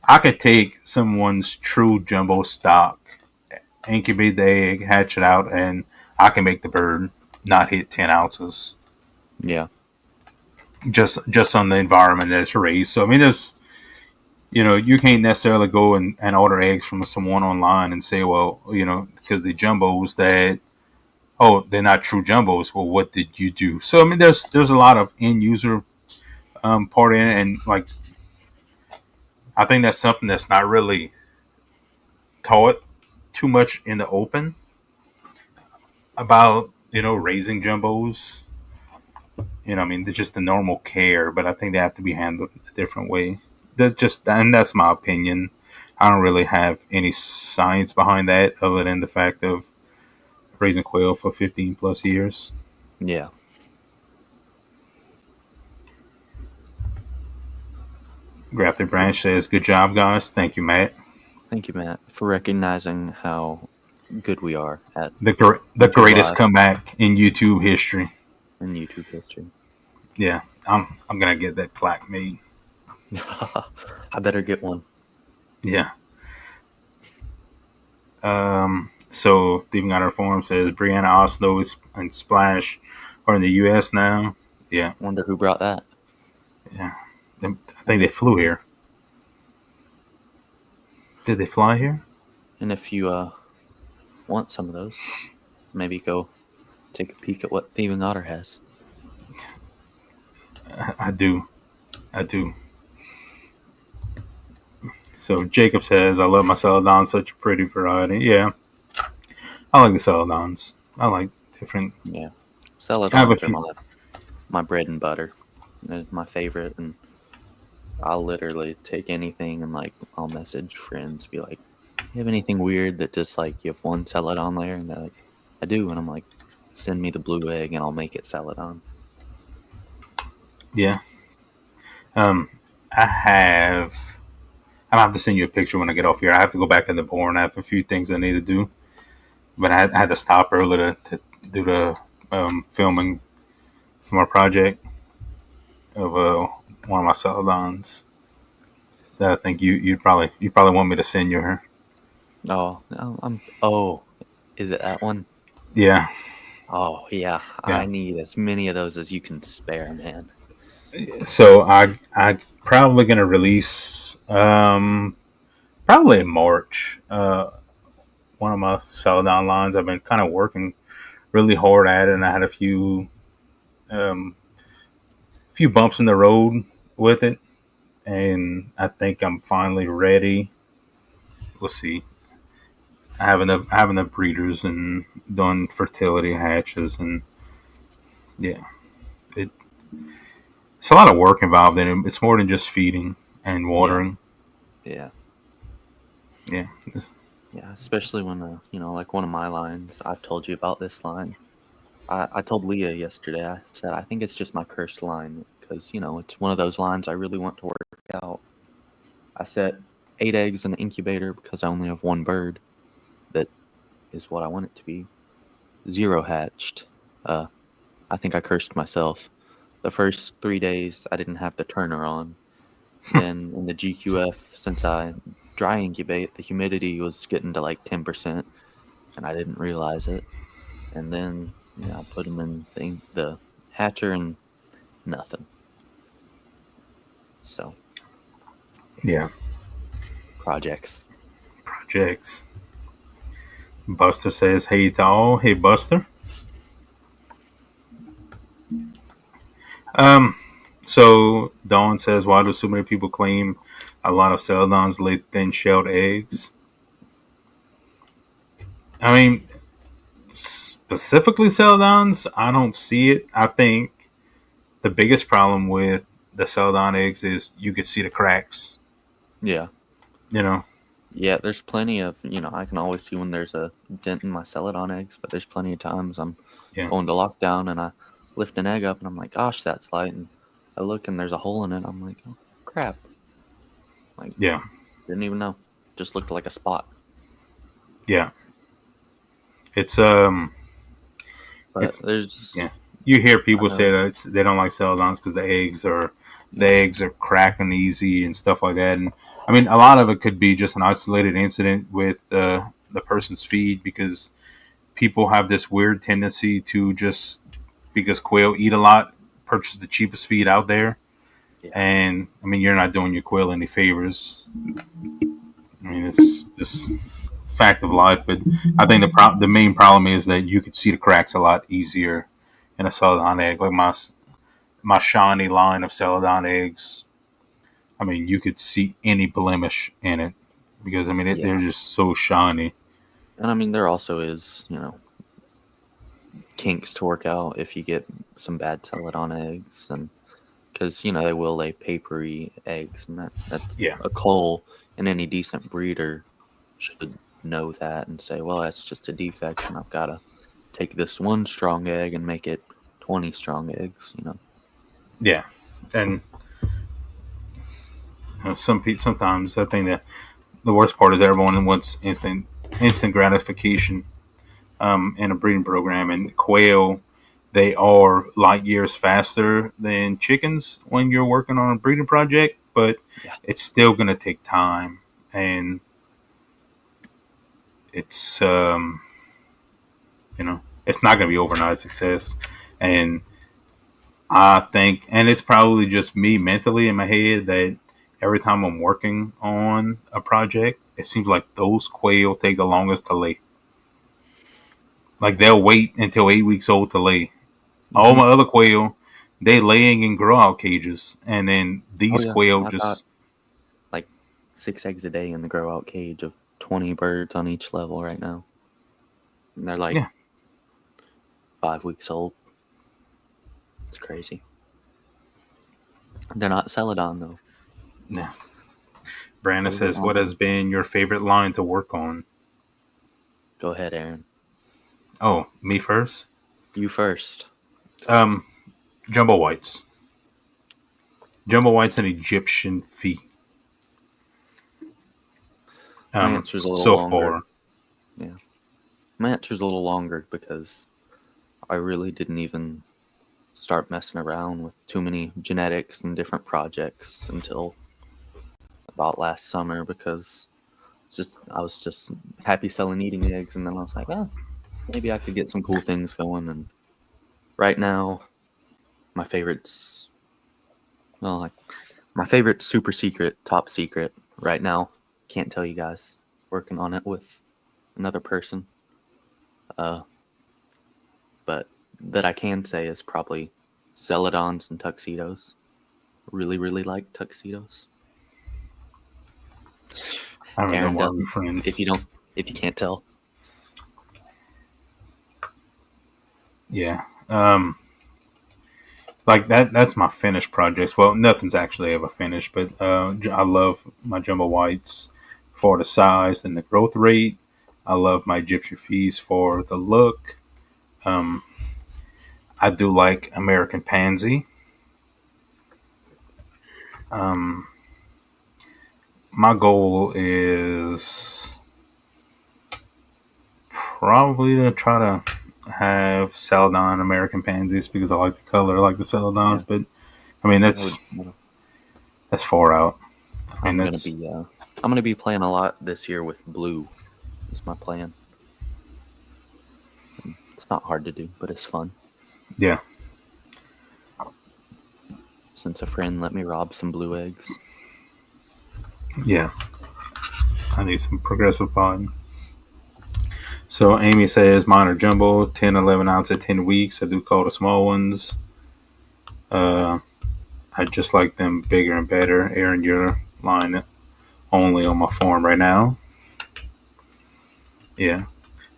I could take someone's true jumbo stock, incubate the egg, hatch it out, and I can make the bird not hit 10 ounces Yeah. just on the environment that it's raised. So I mean, there's you can't necessarily go and order eggs from someone online and say, well, because the jumbos that they're not true jumbos. Well, what did you do? So I mean, there's a lot of end user part in it, and like I think that's something that's not really taught too much in the open about raising jumbos. I mean, they're just the normal care, but I think they have to be handled a different way. And that's my opinion. I don't really have any science behind that other than the fact of raising quail for 15 plus years. Yeah. Grafted Branch says, "Good job, guys. Thank you, Matt. Thank you, Matt, for recognizing how good we are at The YouTube greatest Live comeback in YouTube history." and YouTube history. Yeah, I'm gonna get that plaque made. I better get one. Yeah. So Stephen Got Our Forum says Brianna Oslo and Splash are in the U.S. now. Yeah, Wonder who brought that. yeah. I think they flew here. Did they fly here? And if you want some of those, maybe go take a peek at what Thieving Otter has. I do. I do. So Jacob says, "I love my celadon. Such a pretty variety." Yeah, I like the celadons. I like different. Yeah, I have a celadons are few. my bread and butter. They're my favorite, and I'll literally take anything and like I'll message friends, be like, "You have anything weird that just like you have one celadon there?" And they're like, "I do," and I'm like, "Send me the blue egg, and I'll make it celadon." Yeah. Um, I have. I have to send you a picture when I get off here. I have to go back in the barn. I have a few things I need to do, but I had to stop early to do the filming for my project of one of my celadons. That I think you probably want me to send you her. Oh, oh, is it that one? Yeah, Oh yeah, I yeah. need as many of those as you can spare, man. So I probably gonna release probably in March. One of my celadon lines. I've been kind of working really hard at it, and I had um, few bumps in the road with it, and I think I'm finally ready. We'll see. I have enough breeders and done fertility hatches, and yeah, it, it's a lot of work involved in it. It's more than just feeding and Yeah, watering. yeah, Yeah, yeah. Especially when like one of my lines. I've told you about this line. I told Leah yesterday. I said I think it's just my cursed line because it's one of those lines I really want to work out. I set 8 eggs in the incubator because I only have one bird. That is what I want it to be. Zero hatched. Uh, I think I cursed myself. The first 3 days I didn't have the turner on. Then in the GQF, since I dry incubate, the humidity was getting to like 10%, and I didn't realize it. And then I put them in the hatcher and nothing. So yeah. projects. Projects. Buster says, "Hey to all, hey Buster." Um, so Dawn says, "Why do so many people claim a lot of celadons lay thin shelled eggs?" I mean, specifically celadons, I don't see it. I think the biggest problem with the celadon eggs is you could see the cracks. Yeah. You know, Yeah, there's plenty of, I can always see when there's a dent in my celadon eggs, but there's plenty of times I'm yeah, going to lockdown and I lift an egg up and I'm like, gosh, that's light. And I look and there's a hole in it. I'm like, oh, crap. Like, yeah, didn't even know. Just looked like a spot. yeah. It's But it's there's, yeah. You hear I people say know, that they don't like celadons because the yeah, eggs are cracking easy and stuff like that. And I mean, a lot of it could be just an isolated incident with the person's feed because people have this weird tendency to just because quail eat a lot, purchase the cheapest feed out there. yeah, And I mean, you're not doing your quail any favors. I mean, it's just fact of life. But I think the main problem is that you could see the cracks a lot easier in a celadon egg. Like my shiny line of celadon eggs. I mean, you could see any blemish in it because I mean yeah. they're just so shiny. And I mean, there also is, kinks to work out if you get some bad celadon eggs. And because, they will lay papery eggs. And that Yeah, a cull and any decent breeder should know that and say, well, that's just a defect, and I've got to take this one strong egg and make it 20 strong eggs. yeah, and Sometimes I think that the worst part is everyone wants instant gratification in a breeding program, and quail, they are light years faster than chickens when you're working on a breeding project, but Yeah. it's still going to take time, and it's it's not going to be overnight success. And I think, and it's probably just me mentally in my head that every time I'm working on a project, it seems like those quail take the longest to lay. Like they'll wait until 8 weeks old to lay. All Hmm. my other quail, they laying in grow out cages, and then Oh these yeah, quail I've got just like 6 eggs a day in the grow out cage of 20 birds on each level right now, and they're like yeah 5 weeks old. It's crazy. They're not celadon though. yeah. Brandon Favorite says, "What has line? been your favorite line to work on?" Go ahead, Aaron. Oh, me first. You first. Um, Jumbo whites, jumbo whites, and Egyptian fee. My answer's a little So longer. far, Yeah, my answer's a little longer because I really didn't even start messing around with too many genetics and different projects until about last summer because I was just happy selling eating eggs, and then I was like, oh, maybe I could get some cool things going. And right now, my favorites, well, like my favorite super secret, top secret right now. Can't tell you guys. Working on it with another person. Uh, but that I can say is probably celadons and tuxedos. Really, really like tuxedos. I don't know Aaron why we're doesn't. If friends. you don't, if you can't tell, Yeah. Like that's my finished projects. Well, nothing's actually ever finished, but I love my jumbo whites for the size and the growth rate. I love my Egyptian fees for the look. Um, I do like American pansy. Um, my goal is probably to try to have celadon American pansies because I like the color, I like the yeah, celadons. But I mean, I would. that's far out. I mean, I'm gonna that's be. I'm gonna be playing a lot this year with blue. Is my plan. It's not hard to do, but it's fun. yeah, Since a friend let me rob some blue eggs. yeah. I need some progressive volume. So Amy says mine are jumbo, 10, 11 ounce at 10 weeks. I do call the small ones. Uh, I just like them bigger and better. Aaron, you're line only on my farm right now. Yeah.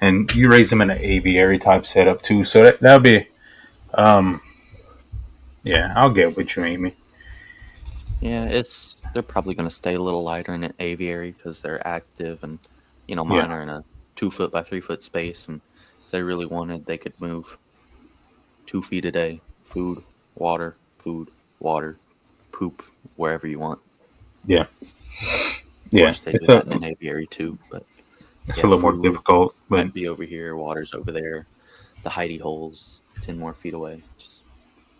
And you raise them in an aviary type setup too. So that'll be, um, yeah, I'll get with you, Amy. Yeah, they're probably gonna stay a little lighter in an aviary because they're active, and Yeah. mine are in a 2 foot by 3 foot space, and if they really wanted, they could move 2 feet a day. Food, water, poop, wherever you want. Yeah. Of Yeah. course, they do that in an aviary too, but It's a yeah, little more food difficult, but might be over here, water's over there, the hidey holes 10 more feet away, just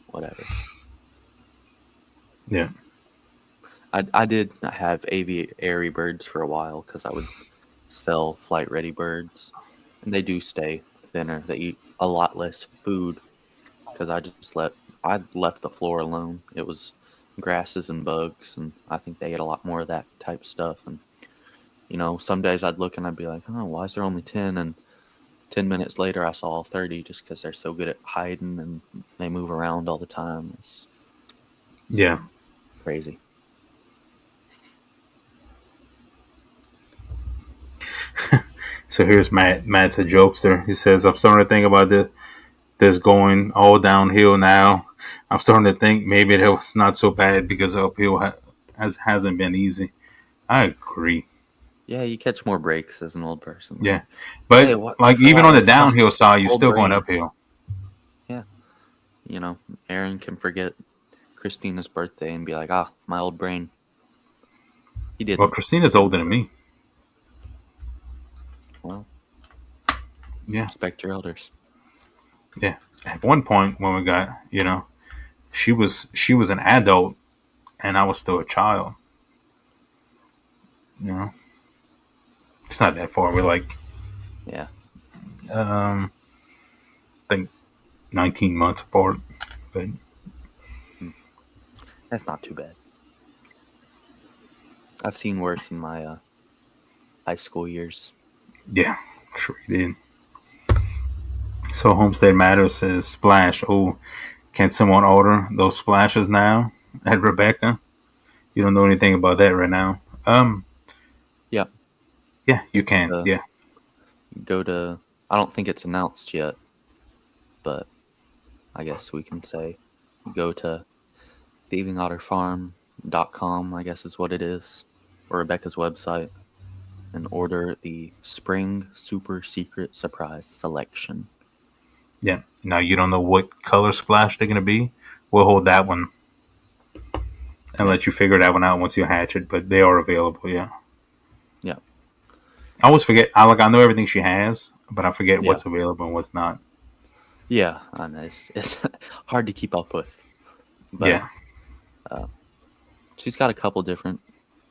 whatever. yeah. I did have aviary birds for a while because I would sell flight ready birds, and they do stay thinner. They eat a lot less food because I left the floor alone. It was grasses and bugs, and I think they ate a lot more of that type stuff. And some days I'd look and I'd be like, oh, why is there only 10? And 10 minutes later, I saw 30 just because they're so good at hiding and they move around all the time. It's Yeah. crazy. So here's Matt. Matt's a jokester. He says, I'm starting to think about this going all downhill now. I'm starting to think maybe that was not so bad because uphill hasn't been easy. I agree. Yeah, you catch more breaks as an old person. Yeah. Like, hey, But what? I like even forgot on I the stopped. downhill side, you're Old still going brain. uphill. Yeah. Aaron can forget Christina's birthday and be like, ah, my old brain. He Well, didn't. Christina's older than me. Well, Yeah, respect your elders. yeah. At one point when we got, she was an adult and I was still a child. You know, it's not that far. We're like, Yeah, um, I think 19 months apart. But that's not too bad. I've seen worse in my high school years. yeah, sure he did. So Homestead Matters says splash. Oh, can someone order those splashes now at Rebecca? You don't know anything about that right now. Yeah, Yeah, you it's can. the Yeah, go to. I don't think it's announced yet, but I guess we can say go to thievingotterfarm.com, I guess is what it is, or Rebecca's website, and order the Spring Super Secret Surprise Selection. yeah. Now you don't know what color splash they're gonna be. We'll hold that one and Yeah, let you figure that one out once you hatch it. But they are available. Yeah. yeah, I always forget. I know everything she has, but I forget yeah, what's available and what's not. yeah. I know it's hard to keep up with, but Yeah, uh, she's got a couple different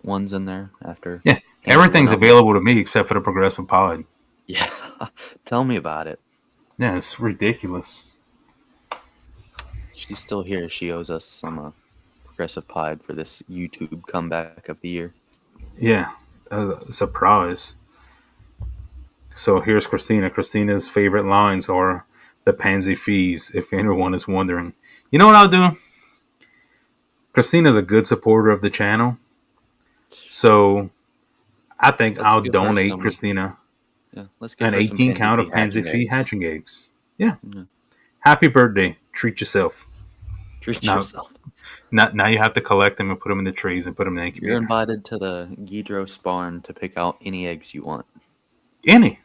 ones in there after yeah. handling Everything's them. available to me except for the progressive pod. Yeah, tell me about it. Yeah, it's ridiculous. She's still here. She owes us some progressive pod for this YouTube comeback of the year. Yeah, a surprise. So here's Christina. Christina's favorite lines are the pansy fees, if anyone is wondering. You know what I'll do? Christina's a good supporter of the channel. So I think Let's I'll give her donate some. Christina Yeah, let's give an her some 18 pansy count fee of pansy hatching fee eggs. hatching eggs. Yeah. Yeah. Happy birthday. Treat yourself. Treat Now, yourself. now you have to collect them and put them in the trays and put them in the You're incubator. invited to the Ghidros barn to pick out any eggs you want. Any.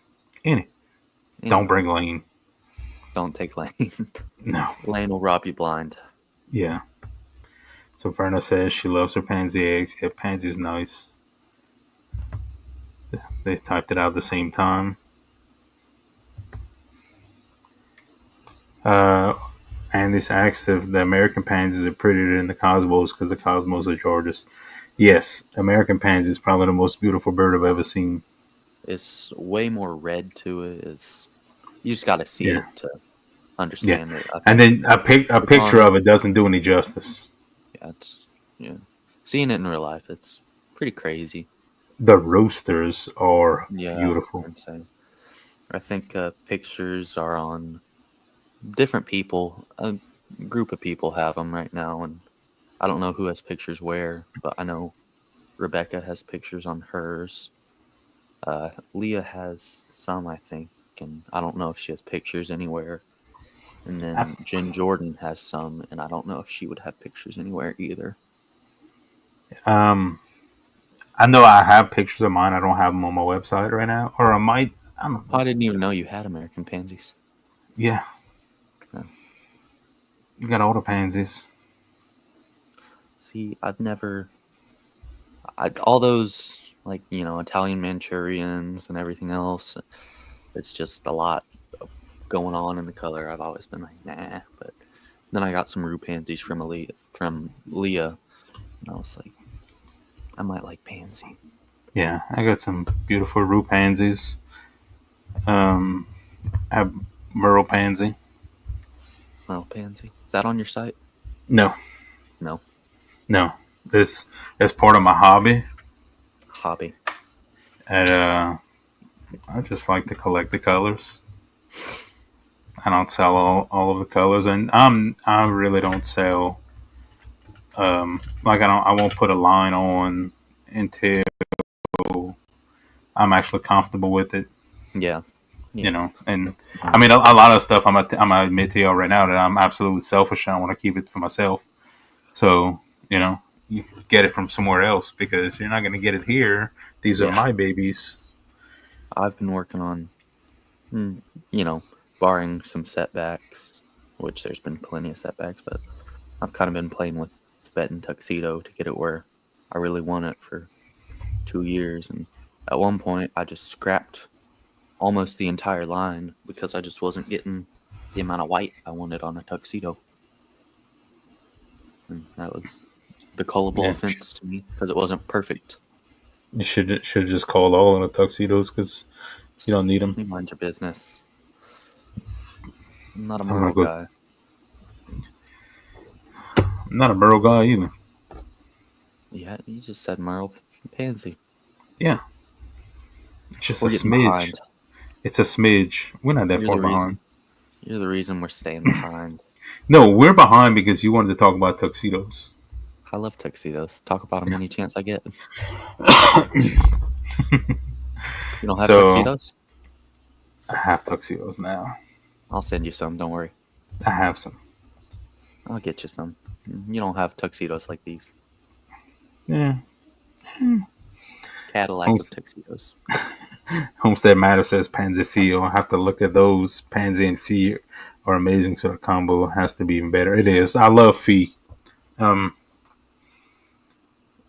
Any. Don't Any. bring Lane. Don't take Lane. No. Lane will rob you blind. Yeah. So Verna says she loves her pansy eggs. Yeah, pansy's nice. They typed it out at the same time. Uh, and this asks if the American pansies are prettier than the Cosmos because the Cosmos are gorgeous. Yes, American pansy is probably the most beautiful bird I've ever seen. It's way more red to it. It's you just got to see Yeah, it to yeah. understand it. I And think then a it's picture on. of it doesn't do any justice. Yeah, it's yeah. Seeing it in real life, it's pretty crazy. The roosters are Yeah, beautiful. insane. I think pictures are on different people. A group of people have them right now, and I don't know who has pictures where, but I know Rebecca has pictures on hers. Leah has some, I think, and I don't know if she has pictures anywhere. And I, then Jen Jordan has some, and I don't know if she would have pictures anywhere either. um, I know I have pictures of mine. I don't have them on my website right now, or I might. I don't Oh, know. I didn't even know you had American pansies. Yeah, Uh, you got all the pansies. See, I've never. All those, like, Italian Manchurians and everything else, it's just a lot going on in the color. I've always been like, nah. But then I got some rue pansies from Leah, and I was like, I might like pansy. Yeah, I got some beautiful rue pansies. I have Merle pansy. Well, pansy. Is that on your site? No, No. no. This is part of my hobby, Hobby. and I just like to collect the colors. I don't sell all of the colors, and I really don't sell. Like I won't put a line on until I'm actually comfortable with it. Yeah. You Yeah. know, and I mean a lot of stuff. I'm gonna admit to y'all right now that I'm absolutely selfish. And I want to keep it for myself. So you get it from somewhere else because you're not gonna get it here. These are Yeah. my babies. I've been working on, mm, you know, barring some setbacks, which there's been plenty of setbacks, but I've kind of been playing with Tibet and Tuxedo to get it where I really want it for 2 years, and at one point I just scrapped almost the entire line because I just wasn't getting the amount of white I wanted on a tuxedo. And that was the culpable Yeah, offense to me because it wasn't perfect. you should just call all in the tuxedos because you don't need them. You mind your business. I'm not a I'm gonna Merle go. guy. I'm not a Burrow guy either. Yeah, you just said Merle Pansy. Yeah, it's just a We're getting smidge. behind. It's a smidge. We're not that You're far the behind. reason. You're the reason we're staying behind. No, we're behind because you wanted to talk about tuxedos. I love tuxedos. Talk about them any chance I get. You don't have So tuxedos? I have tuxedos now. I'll send you some. Don't worry. I have some. I'll get you some. You don't have tuxedos like these. Yeah. Cadillac of Homestead, tuxedos. Homestead Matter says Pansy Feel. I have to look at those. Pansy and Fee are amazing, so the combo has to be even better. It is. I love Fee. Um,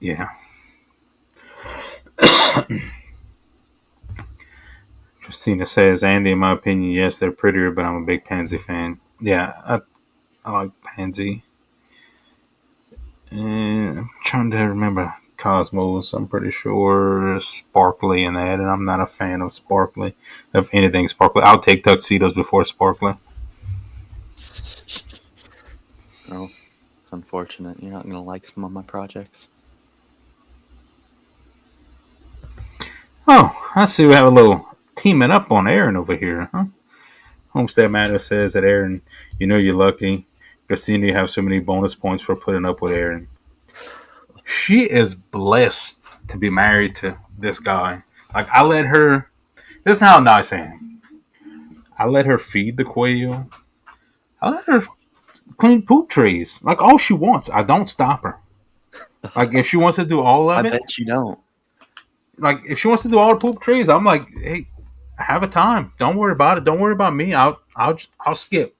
yeah. Christina says, Andy, in my opinion, yes, they're prettier, but I'm a big Pansy fan. Yeah, I like Pansy. And I'm trying to remember Cosmos. I'm pretty sure Sparkly in that, and I'm not a fan of Sparkly. Of anything Sparkly. I'll take tuxedos before Sparkly. Oh, it's unfortunate. You're not going to like some of my projects. Oh, I see we have a little teaming up on Aaron over here, huh? Homestead Matter says that Aaron, you know you're lucky. Christina, you have so many bonus points for putting up with Aaron. She is blessed to be married to this guy. Like, I let her. This is how nice I am. I let her feed the quail. I let her clean poop trays. Like, all she wants. I don't stop her. Like, if she wants to do all I of it, bet you don't. like, if she wants to do all the poop trays, I'm like, hey, have a time. Don't worry about it. Don't worry about me. I'll skip.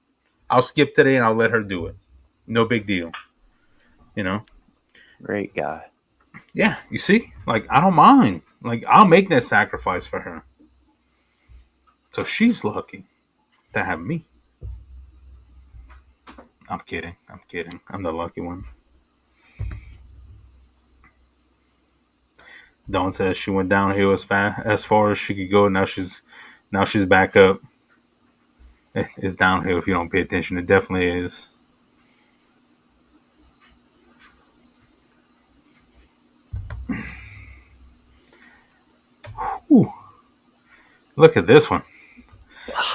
I'll skip today and I'll let her do it. No big deal. You know? Great guy. Yeah, you see? Like, I don't mind. Like, I'll make that sacrifice for her. So she's lucky to have me. I'm kidding. I'm kidding. I'm the lucky one. Dawn says she went downhill as far as she could go. Now she's back up. It's downhill if you don't pay attention. It definitely is. Ooh, look at this one.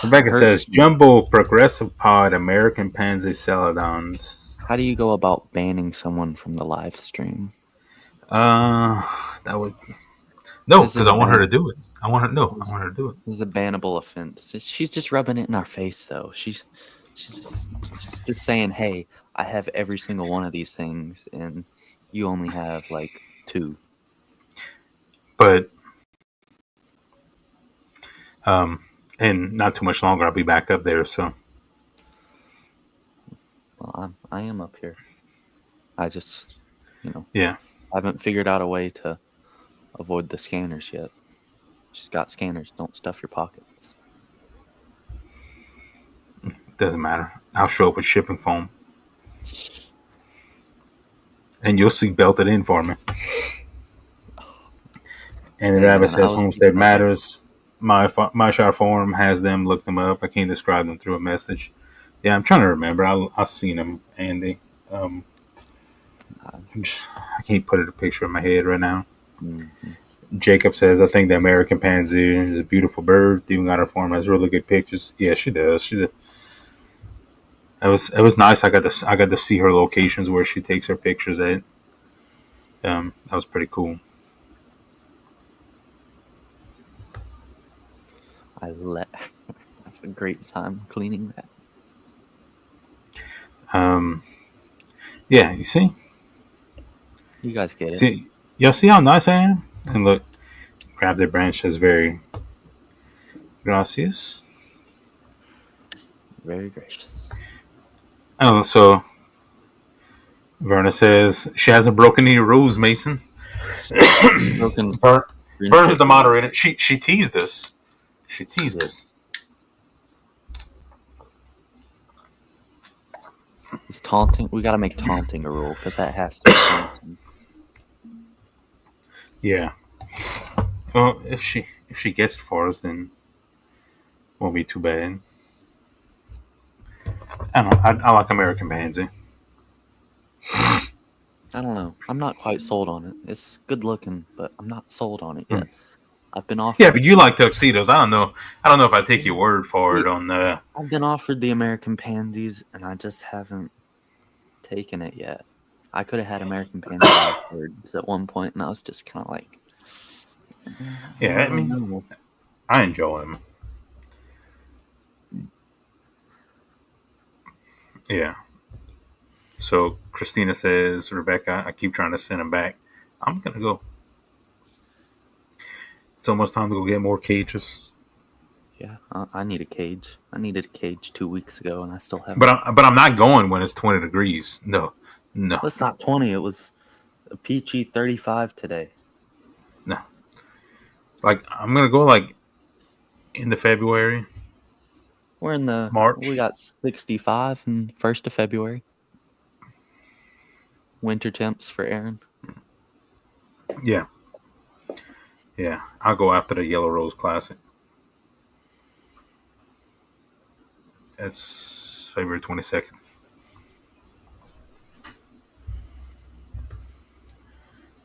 Rebecca says Hurts me. Jumbo Progressive Pod American Pansy Celadons. How do you go about banning someone from the live stream? That would no, This is because a I want her to ban. do it. I want her no, I This want her to do it. is a bannable offense. She's just rubbing it in our face, though. She's just saying, "Hey, I have every single one of these things, and you only have like 2." But and not too much longer, I'll be back up there. So Well, I am up here. I just, yeah, haven't figured out a way to avoid the scanners yet. She's got scanners. Don't stuff your pockets. doesn't matter. I'll show up with shipping foam, and you'll see belted in for me. And the Hey rabbit man, I says was Homestead thinking of you. Matters. My shop forum has them. Look them up. I can't describe them through a message. Yeah, I'm trying to remember. I've seen them, Andy. Um, I can't put it a picture in my head right now. Mhm. Jacob says, I think the American pansy is a beautiful bird. Even got her form has really good pictures. Yeah, she does. She did. It was nice. I got to see her locations where she takes her pictures at. That was pretty cool. Have a great time cleaning that. Um, yeah, you see, You guys get it. see, y'all see how nice I am. And look, grab the branch. That's very gracias. Very gracious. Oh, so Verna says she hasn't broken any rules, Mason. Broken Burn, Burn is friendship the moderator. rules. She teased us. She She teased did. us. Is taunting? We gotta make taunting a rule because that has to be taunting. Yeah. Well, if she gets it for us, then won't be too bad. I don't know. I like American Pansy. I don't know. I'm not quite sold on it. It's good looking, but I'm not sold on it Hmm. yet. I've been Yeah, offered but you some. like tuxedos. I don't know. I don't know if I take your Yeah. word for it See, on the. I've been offered the American Pansies, and I just haven't taken it yet. I could have had American Pansy lifebirds at one point, and I was just kind of like, Yeah, I I don't mean, know. I enjoy them. Yeah. So Christina says, Rebecca, I keep trying to send them back. I'm gonna go. It's almost time to go get more cages. Yeah, I need a cage. I needed a cage 2 weeks ago, and I still But haven't. I'm not going when it's 20 degrees. No, no, Well, it's not 20. It was a peachy 35 today. no. Like I'm gonna go like in the February, We March. got 65 and 1st of February. Winter temps for Aaron. Yeah, yeah. I'll go after the Yellow Rose Classic. That's February 22nd.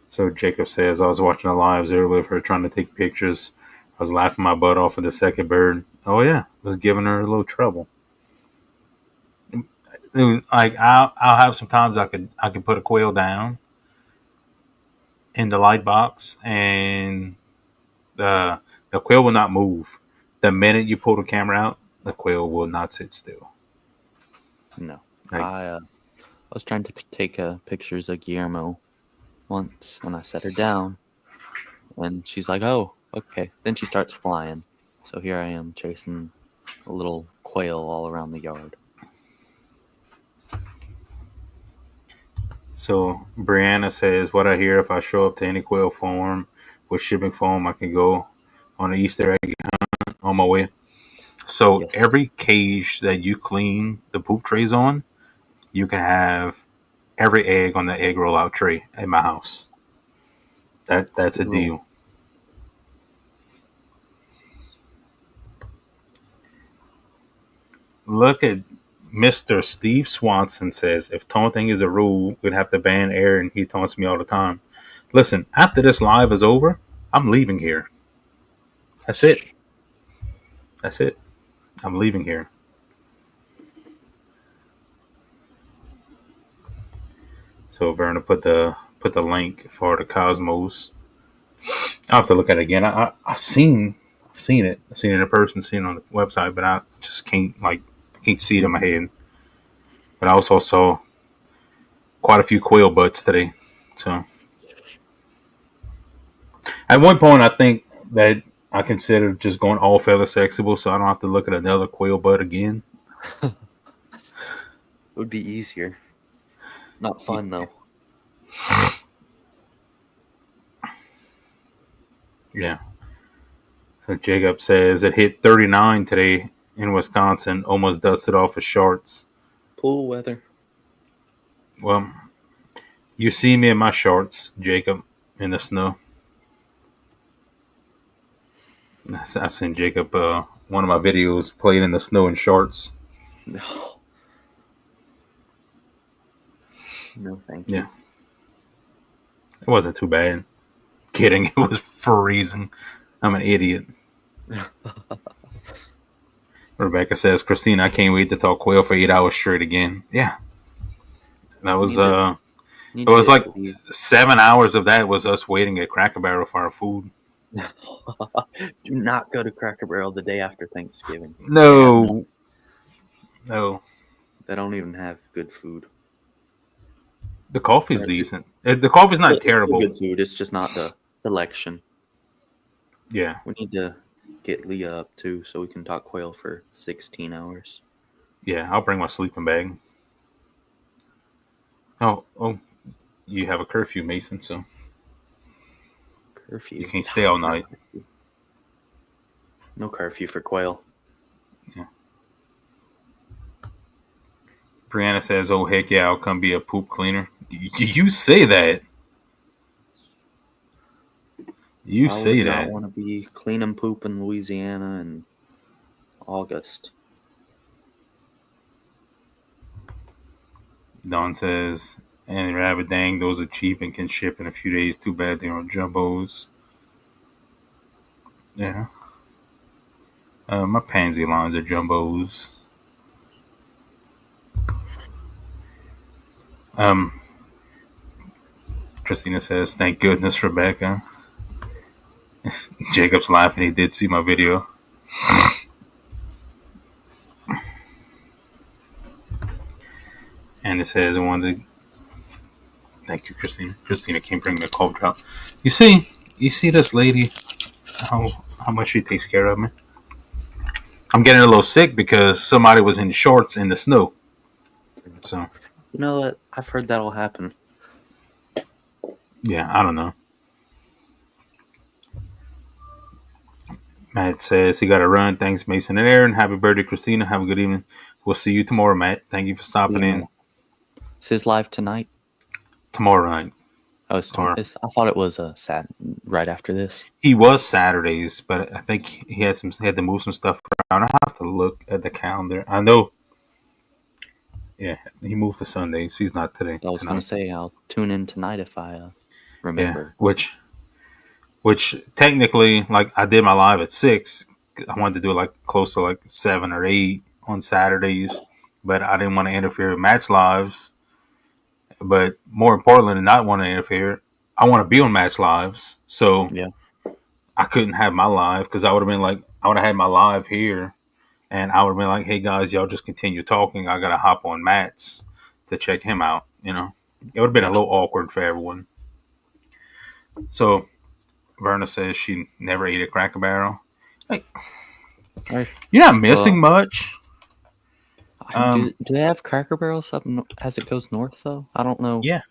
So Jacob says I was watching the lives earlier of her trying to take pictures. I was laughing my butt off at the second bird. Oh yeah, I was giving her a little trouble. Like I'll have some times I could put a quail down in the light box and the quail will not move. The minute you pull the camera out, the quail will not sit still. No, Like I was trying to take pictures of Guillermo once, and I set her down, and she's like, "Oh, okay." Then she starts flying. So here I am chasing a little quail all around the yard. so, Brianna says, "What I hear if I show up to any quail farm with shipping foam, I can go on an Easter egg on my way." So Yes. every cage that you clean the poop trays on, you can have every egg on the egg rollout tray at my house. That's a Good rule. deal. Look at Mr. Steve Swanson says, if taunting is a rule, we'd have to ban Aaron. He taunts me all the time. Listen, after this live is over, I'm leaving here. That's it. That's it. I'm leaving here. So Verna put the link for the Cosmos. I'll have to look at it again. I've seen it. I've seen it in person, seen it on the website, but I just can't see it in my Hmm. head. But I also saw quite a few quail butts today. So at one point, I think that I considered just going all feather sexable, so I don't have to look at another quail butt again. It would be easier. Not fun though. Yeah. So Jacob says it hit 39 today in Wisconsin, almost dusted off his shorts. Pool weather. Well, you see me in my shorts, Jacob, in the snow. I sent Jacob one of my videos playing in the snow in shorts. No, no, thank Yeah, you. it wasn't too bad. Kidding, it was freezing. I'm an idiot. Rebecca says, Christina, I can't wait to talk quail for 8 hours straight again. Yeah, that was Need to it need to was get like Lee. 7 hours of that was us waiting at Cracker Barrel for our food. Do not go to Cracker Barrel the day after Thanksgiving. They have no. No, no, They don't even have good food. the coffee's Or decent. The coffee's not it's still terrible. good food. It's just not the selection. Yeah, We need to get Leah up too, so we can talk quail for 16 hours. yeah. I'll bring my sleeping bag. Oh, you have a curfew, Mason. So You Curfew. can't stay all night. No curfew for Quail. Yeah. Brianna says, "Oh heck yeah, I'll come be a poop cleaner." You say that. You I would say not that. want to be cleaning poop in Louisiana in August. Don says, "And rabbit dang, those are cheap and can ship in a few days. Too bad they're on jumbos." Yeah. My pansy lines are jumbos. Um, Christina says, "Thank goodness, Rebecca." Jacob's laughing. He did see my video. And it says, "I wanted to thank you, Christina. Christina can't bring the cold drop. You see this lady, how how much she takes care of me. I'm getting a little sick because somebody was in shorts in the snow. So You know what? I've heard that'll happen. yeah, I don't know. Matt says he got to run. Thanks, Mason and Aaron. Happy birthday, Christina. Have a good evening. We'll see you tomorrow, Matt. Thank you for stopping in Is his live tonight? tomorrow night. Oh, Or I thought it was right after this. he was Saturdays, but I think he had to move some stuff around. I have to look at the calendar. I know. Yeah, he moved to Sundays. He's not today I was going tonight. to say I'll tune in tonight if I Yeah, remember. which technically, like I did my live at 6. I wanted to do it like close to like 7 or 8 on Saturdays, but I didn't want to interfere with match lives. But more importantly than not want to interfere, I want to be on match lives. So Yeah. I couldn't have my live because I would have been like, I would have had my live here, and I would have been like, hey guys, y'all just continue talking. I gotta hop on Matt's to check him out. It would have been a Yeah. little awkward for everyone. So Verna says she never ate a Cracker Barrel. Like, Right. you're not missing Well, much. do they have Cracker Barrels up as it goes north though? I don't know. Yeah,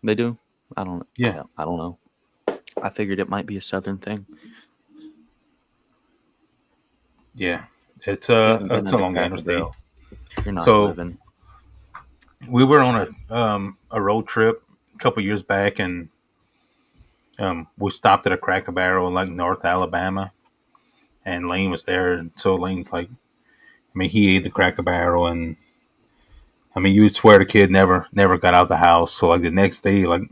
They do. I don't. yeah, I don't know. I figured it might be a southern thing. yeah. It's If you a haven't been it's at a a long Cracker interstate. Barrel, you're not So living. we were on a road trip a couple years back, and we stopped at a Cracker Barrel in like North Alabama, and Lane was there, and so Lane's like, I mean, he ate the Cracker Barrel, and I mean, you'd swear the kid never got out the house. So like the next day, like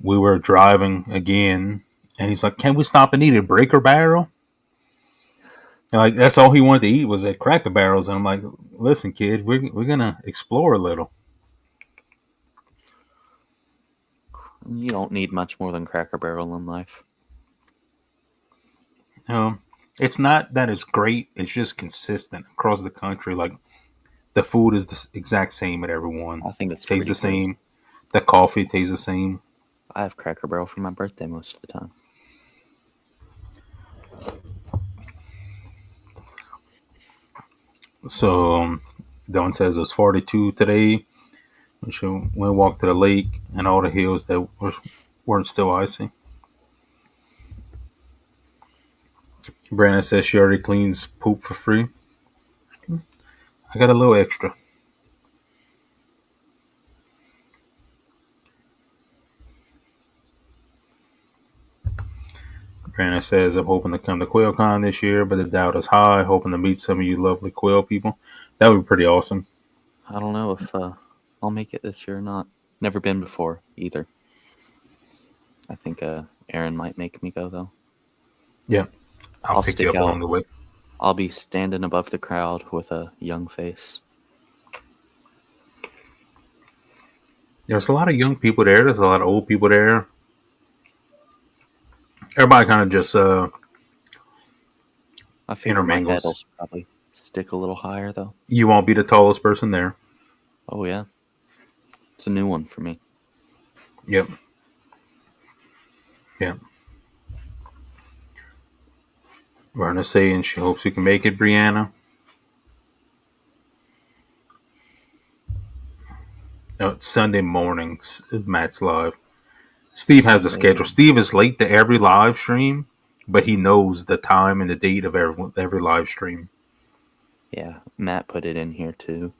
we were driving again, and he's like, "Can we stop and eat at Breaker Barrel?" And like that's all he wanted to eat was at Cracker Barrels, and I'm like, "Listen, kid, we're gonna explore a little." You don't need much more than Cracker Barrel in life. It's not that it's great; it's just consistent across the country. Like the food is the exact same at everyone. I think it's Tastes pretty the good. same. The coffee tastes the same. I have Cracker Barrel for my birthday most of the time. So Don says it was 42 today. So we walked to the lake and all the hills that weren't still icy. Brandon says she already cleans poop for free. I got a little extra. Brandon says I'm hoping to come to QuailCon this year, but the doubt is high. Hoping to meet some of you lovely Quail people. That would be pretty awesome. I don't know if I'll make it this year or not. Never been before either. I think Aaron might make me go though. Yeah, I'll pick you stick up out. along the way. I'll be standing above the crowd with a young face. There's a lot of young people there. There's a lot of old people there. Everybody kind of just I figure my head will intermingles. probably stick a little higher though. You won't be the tallest person there. Oh yeah, it's a new one for me. Yep. Yep. Verna's saying she hopes you can make it, Brianna. No, it's Sunday mornings. Matt's live. Steve has the schedule. Sunday. Steve is late to every live stream, but he knows the time and the date of every live stream. Yeah, Matt put it in here too.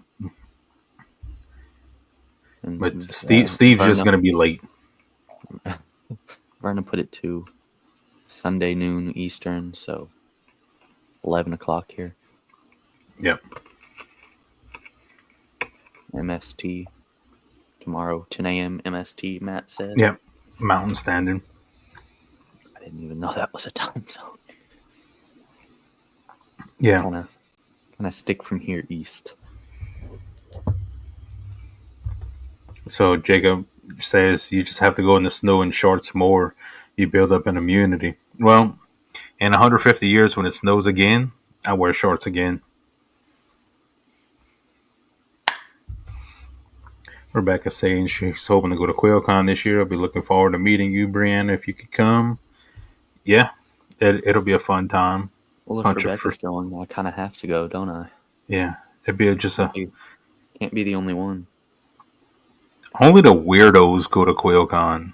But And Steve's just Verna, gonna be late. Verna put it to Sunday noon Eastern, so 11 o'clock here. Yep. MST. Tomorrow, 10 a.m. MST, Matt said. Yep. Mountain Standard. I didn't even know that was a time zone. Yeah. Kind of stick from here east. So Jacob says you just have to go in the snow in shorts more. You build up an immunity. Well, in 150 years when it snows again, I wear shorts again. Rebecca's saying she's hoping to go to QuailCon this year. I'll be looking forward to meeting you, Brianna, if you could come. Yeah, it'll be a fun time. Well, if Rebecca's going, I kind of have to go, don't I? Yeah, it'd be just can't be the only one. Only the weirdos go to QuailCon.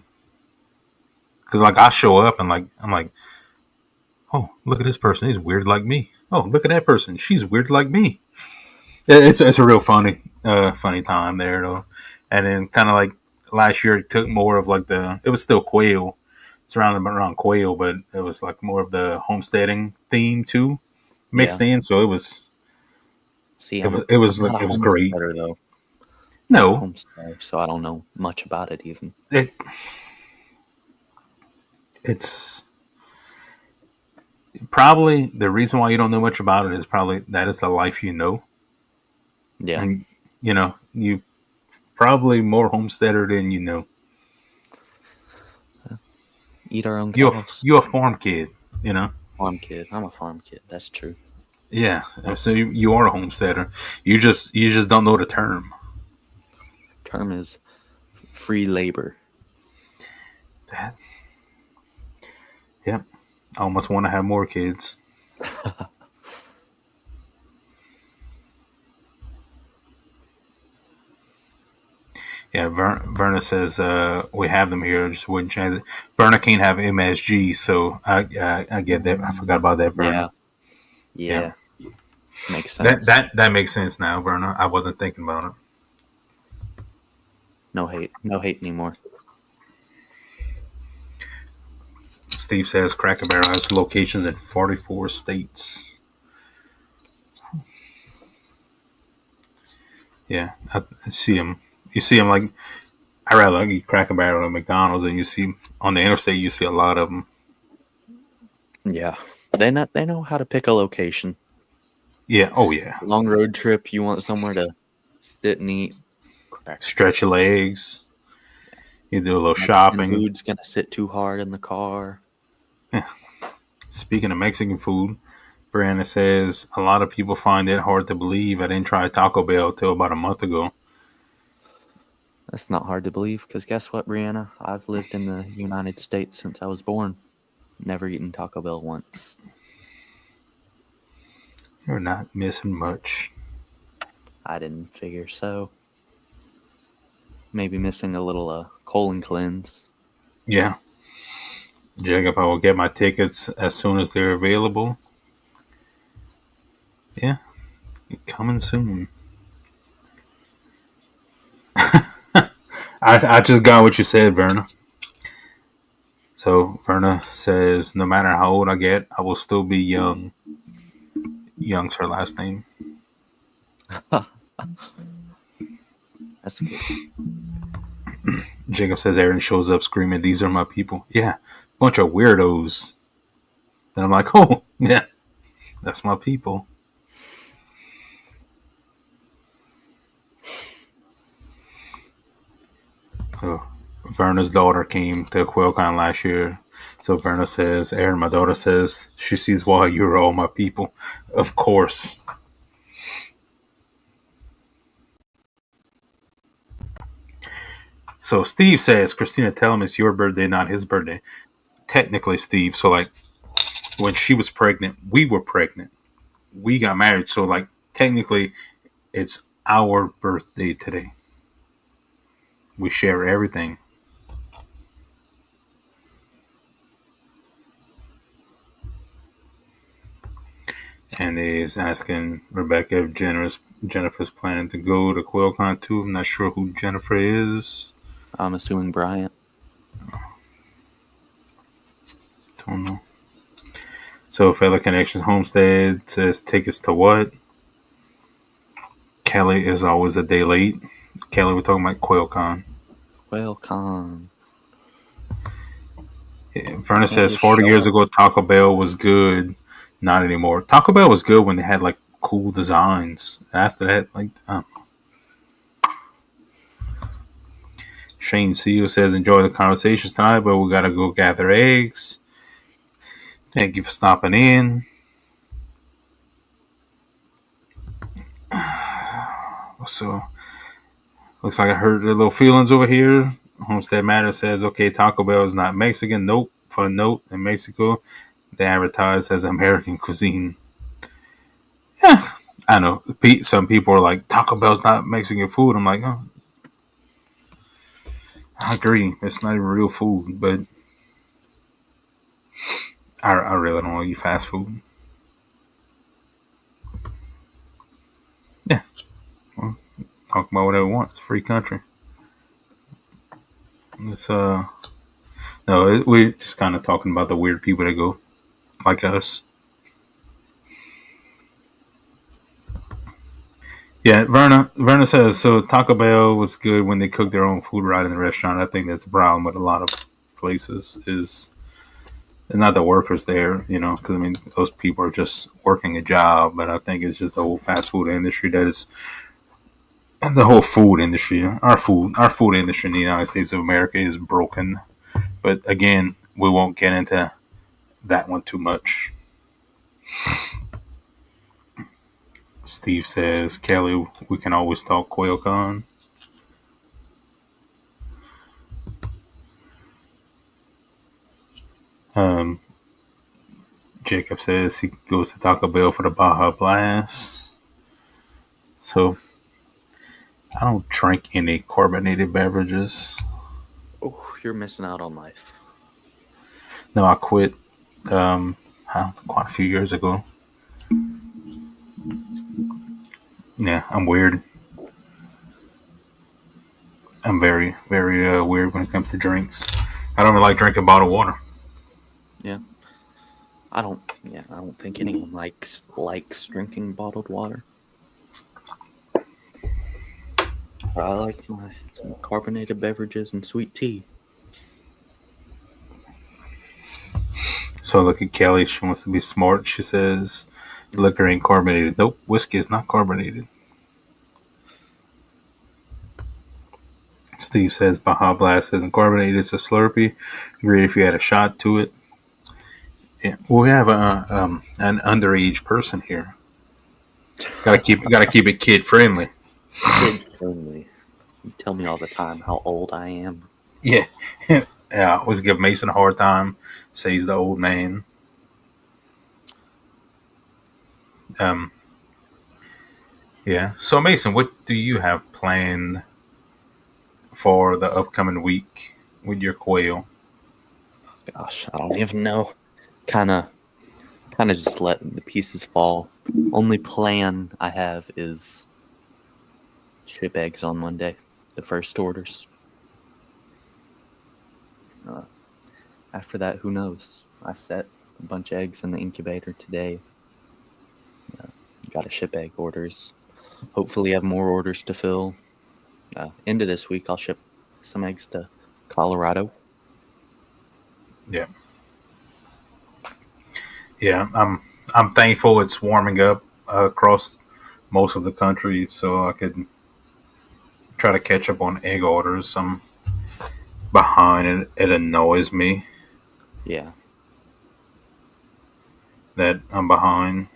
Because like I show up and I'm like, oh, look at this person. He's weird like me. Oh, look at that person. She's weird like me. It's a real funny time there though. And then kind of like last year, it took more of like it was still Quail, surrounded around Quail, but it was like more of the homesteading theme too, mixed in. So it was. See, it was great. Though. No, homestead, so I don't know much about it even. It's probably the reason why you don't know much about it is probably that is the life you know. Yeah, and you probably more homesteader than you know. Eat our own cows. You're a farm kid, you know. Farm kid. I'm a farm kid. That's true. Yeah, so you are a homesteader. You just don't know the term. Term is free labor. That. Yep. I almost want to have more kids. Yeah, Verna says we have them here. Just wouldn't change it. Verna can't have MSG, so I get that. I forgot about that, Verna. Yeah. Makes sense. That makes sense now, Verna. I wasn't thinking about it. No hate anymore. Steve says Cracker Barrel has locations in 44 states. Yeah, I see him. You see him like I rather eat Cracker Barrel at McDonald's, and you see on the interstate you see a lot of them. Yeah, they know how to pick a location. Yeah. Oh yeah. Long road trip. You want somewhere to sit and eat. Stretch your legs. You do a little shopping. Food's gonna sit too hard in the car. Yeah. Speaking of Mexican food, Brianna says a lot of people find it hard to believe I didn't try Taco Bell till about a month ago. That's not hard to believe because guess what, Brianna? I've lived in the United States since I was born. Never eaten Taco Bell once. You're not missing much. I didn't figure so. Maybe missing a little colon cleanse. Yeah. Jacob, I will get my tickets as soon as they're available. Yeah. Coming soon. I just got what you said, Verna. So Verna says, no matter how old I get, I will still be young. Young's her last name. That's good. Jacob says Aaron shows up screaming, "These are my people." Yeah, bunch of weirdos. And I'm like, oh yeah, that's my people. So Verna's daughter came to QuailCon last year. So Verna says, Aaron, my daughter says, she sees why you're all my people. Of course. So Steve says, Christina, tell him it's your birthday, not his birthday. Technically, Steve, so like when she was pregnant, we were pregnant. We got married. So like technically it's our birthday today. We share everything. And he's asking Rebecca if Jennifer's planning to go to QuailCon too. I'm not sure who Jennifer is. I'm assuming Bryant. Don't know. So Feather Connections Homestead says tickets to what? Kelly is always a day late. Kelly, we're talking about QuailCon. QuailCon. Yeah, Verna Can't says just 40 show years up. ago Taco Bell was good. Not anymore. Taco Bell was good when they had like cool designs. After that, like Shane CEO says enjoy the conversations tonight, but we gotta go gather eggs. Thank you for stopping in. So looks like I hurt their little feelings over here. Homestead Matter says, okay, Taco Bell is not Mexican. Nope. For a note, in Mexico, they advertise as American cuisine. Yeah, I know. Some people are like, Taco Bell's not Mexican food. I'm like, oh, I agree. It's not even real food, but I really don't want to eat fast food. Yeah, well, talk about whatever we want. It's a free country. It's no, we're just kind of talking about the weird people that go like us. Yeah, Verna says so. Taco Bell was good when they cook their own food right in the restaurant. I think that's the problem with a lot of places is not the workers there, because I mean those people are just working a job. But I think it's just the whole fast food industry that is the whole food industry. Our food industry in the United States of America is broken. But again, we won't get into that one too much. Steve says, Kelly, we can always talk QuailCon. Um, Jacob says he goes to Taco Bell for the Baja Blast. So I don't drink any carbonated beverages. Oh, you're missing out on life. No, I quit um, quite a few years ago. Yeah, I'm weird. I'm very, very weird when it comes to drinks. I don't really like drinking bottled water. Yeah. I don't think anyone likes drinking bottled water. I like my carbonated beverages and sweet tea. So look at Kelly. She wants to be smart. She says liquor ain't carbonated. Nope, whiskey is not carbonated. Steve says Baja Blast isn't carbonated. It's a Slurpee. Great if you had a shot to it. Yeah. Well, we have an underage person here. Gotta keep it kid friendly. Kid friendly. You tell me all the time how old I am. Yeah. Yeah. I always give Mason a hard time. Say he's the old man. Um. Yeah. So Mason, what do you have planned for the upcoming week with your quail? Gosh, I don't even know. Kind of just letting the pieces fall. Only plan I have is ship eggs on Monday, the first orders. Uh, After that, who knows? I set a bunch of eggs in the incubator today. Got to ship egg orders. Hopefully, have more orders to fill. End of this week, I'll ship some eggs to Colorado. Yeah. Yeah. I'm thankful it's warming up across most of the country, so I could try to catch up on egg orders. I'm behind, and it annoys me Yeah, that I'm behind.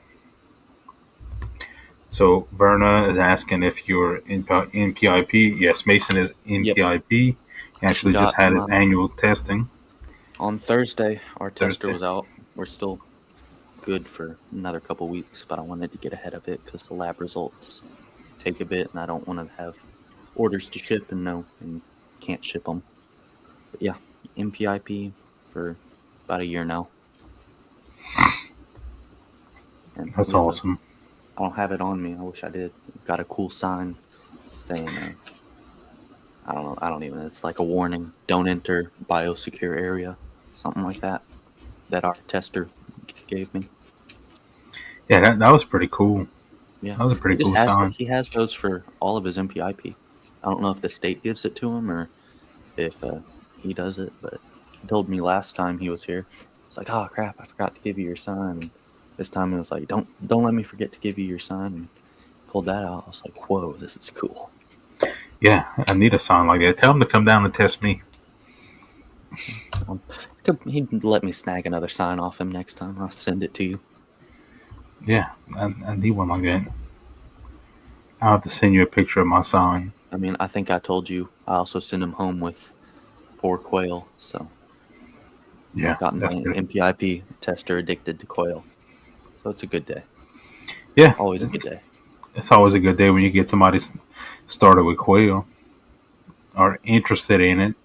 So Verna is asking if you're in NPIP. Yes, Mason is yep. NPIP. He actually just Got had his my annual testing on Thursday. Our tester Thursday. was out. We're still good for another couple weeks, but I wanted to get ahead of it because the lab results take a bit, and I don't want to have orders to ship and can't ship them. But yeah, MPIP for about a year now. And That's we have a. awesome. I don't have it on me. I wish I did. We've got a cool sign saying, I don't know. I don't even. It's like a warning: don't enter biosecure area, something like that. That our tester gave me. Yeah, that was pretty cool. Yeah, That was a pretty he just cool has sign. he has those for all of his MPIP. I don't know if the state gives it to him or if he does it, but he told me last time he was here. It's like, oh crap, I forgot to give you your sign. And this time it was like, don't let me forget to give you your sign. And pulled that out. I was like, whoa, this is cool. Yeah, I need a sign like that. Tell him to come down and test me. Um, he'd let me snag another sign off him next time. I'll send it to you. Yeah, I need one like that. I'll have to send you a picture of my sign. I mean, I think I told you I also send him home with 4 quail. So Yeah, I've gotten that's my good. MPIP tester addicted to quail. So it's a good day. Yeah, Always a good day. it's always a good day when you get somebody started with quail or interested in it.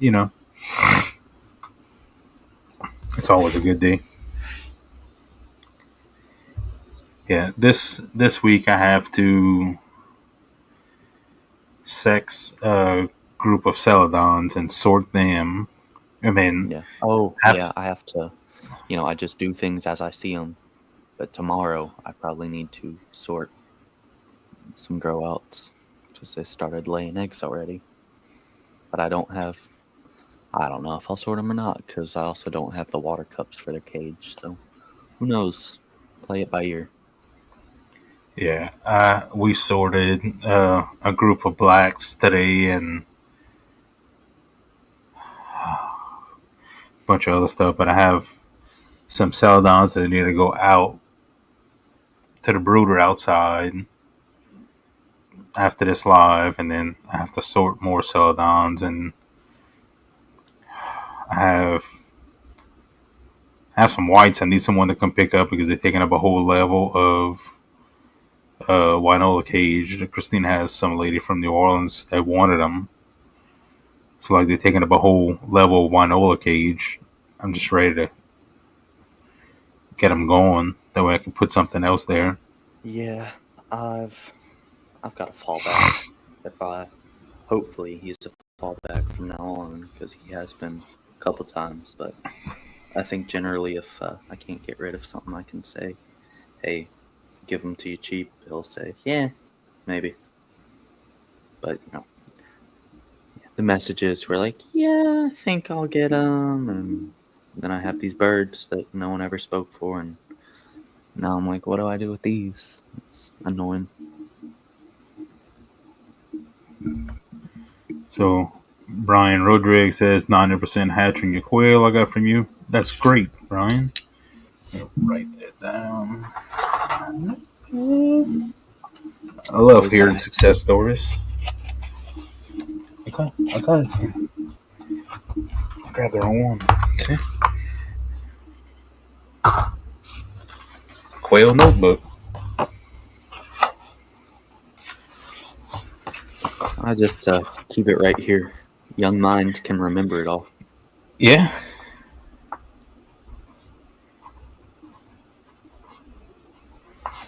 It's always a good day. Yeah, this week I have to sex a group of celadons and sort them, and then Yeah. Oh, have yeah. I have to, I just do things as I see them. But tomorrow I probably need to sort some grow outs because they started laying eggs already. But I don't know if I'll sort them or not because I also don't have the water cups for their cage. So who knows? Play it by ear. yeah. We sorted a group of blacks today and a bunch of other stuff, but I have some celadons that need to go out to the brooder outside after this live, and then I have to sort more celadons, and I have some whites. I need someone to come pick up because they're taking up a whole level of Winola cage. Christine has some lady from New Orleans that wanted them, so like they're taking up a whole level of Winola cage. I'm just ready to get them going. That way I can put something else there. Yeah, I've got a fallback. If I hopefully he's a fallback from now on because he has been a couple times. But I think generally if I can't get rid of something, I can say, hey, give them to you cheap. He'll say, yeah, maybe. But the messages were like, yeah, I think I'll get them, and then I have these birds that no one ever spoke for, and now I'm like, what do I do with these? It's annoying. So Brian Rodriguez says 90% hatching your quail I got from you. That's great, Brian. I'll write that down. I love Always hearing gotta. success stories. Okay, okay. Grab their own one. See? Quail notebook. I just keep it right here. Young mind can remember it all. Yeah.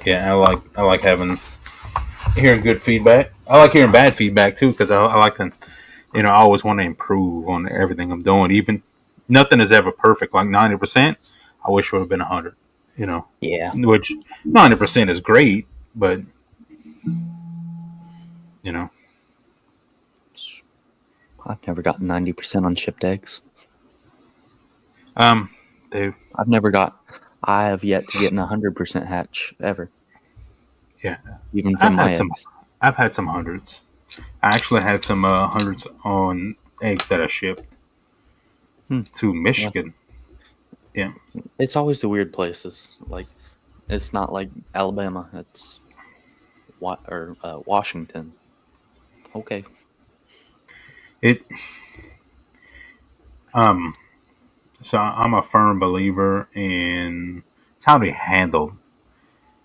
Yeah, I like having hearing good feedback. I like hearing bad feedback too because I like to I always want to improve on everything I'm doing. Even nothing is ever perfect. Like 90%, I wish it would have been 100. Yeah, Which 90% is great, but you know, I've never gotten 90% on shipped eggs. um, they I've never got. I have yet to get an 100% hatch ever, yeah, even from I've my had some, eggs. I've had some hundreds. I actually had some hundreds on eggs that I shipped Hmm. to Yeah, Michigan. Yeah, it's always the weird places. Like it's not like Alabama. It's Washington. Okay. it um. So I'm a firm believer in it's how they handle.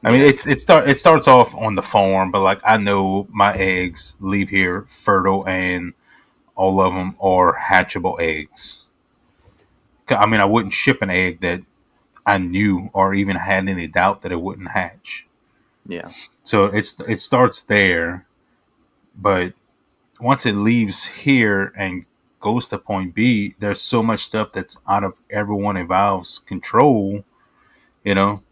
I mean, Yeah. it starts off on the farm, but like I know my eggs leave here fertile, and all of them are hatchable eggs. I mean, I wouldn't ship an egg that I knew or even had any doubt that it wouldn't hatch. Yeah. So it starts there, but once it leaves here and goes to point B, there's so much stuff that's out of everyone involved's control. You know,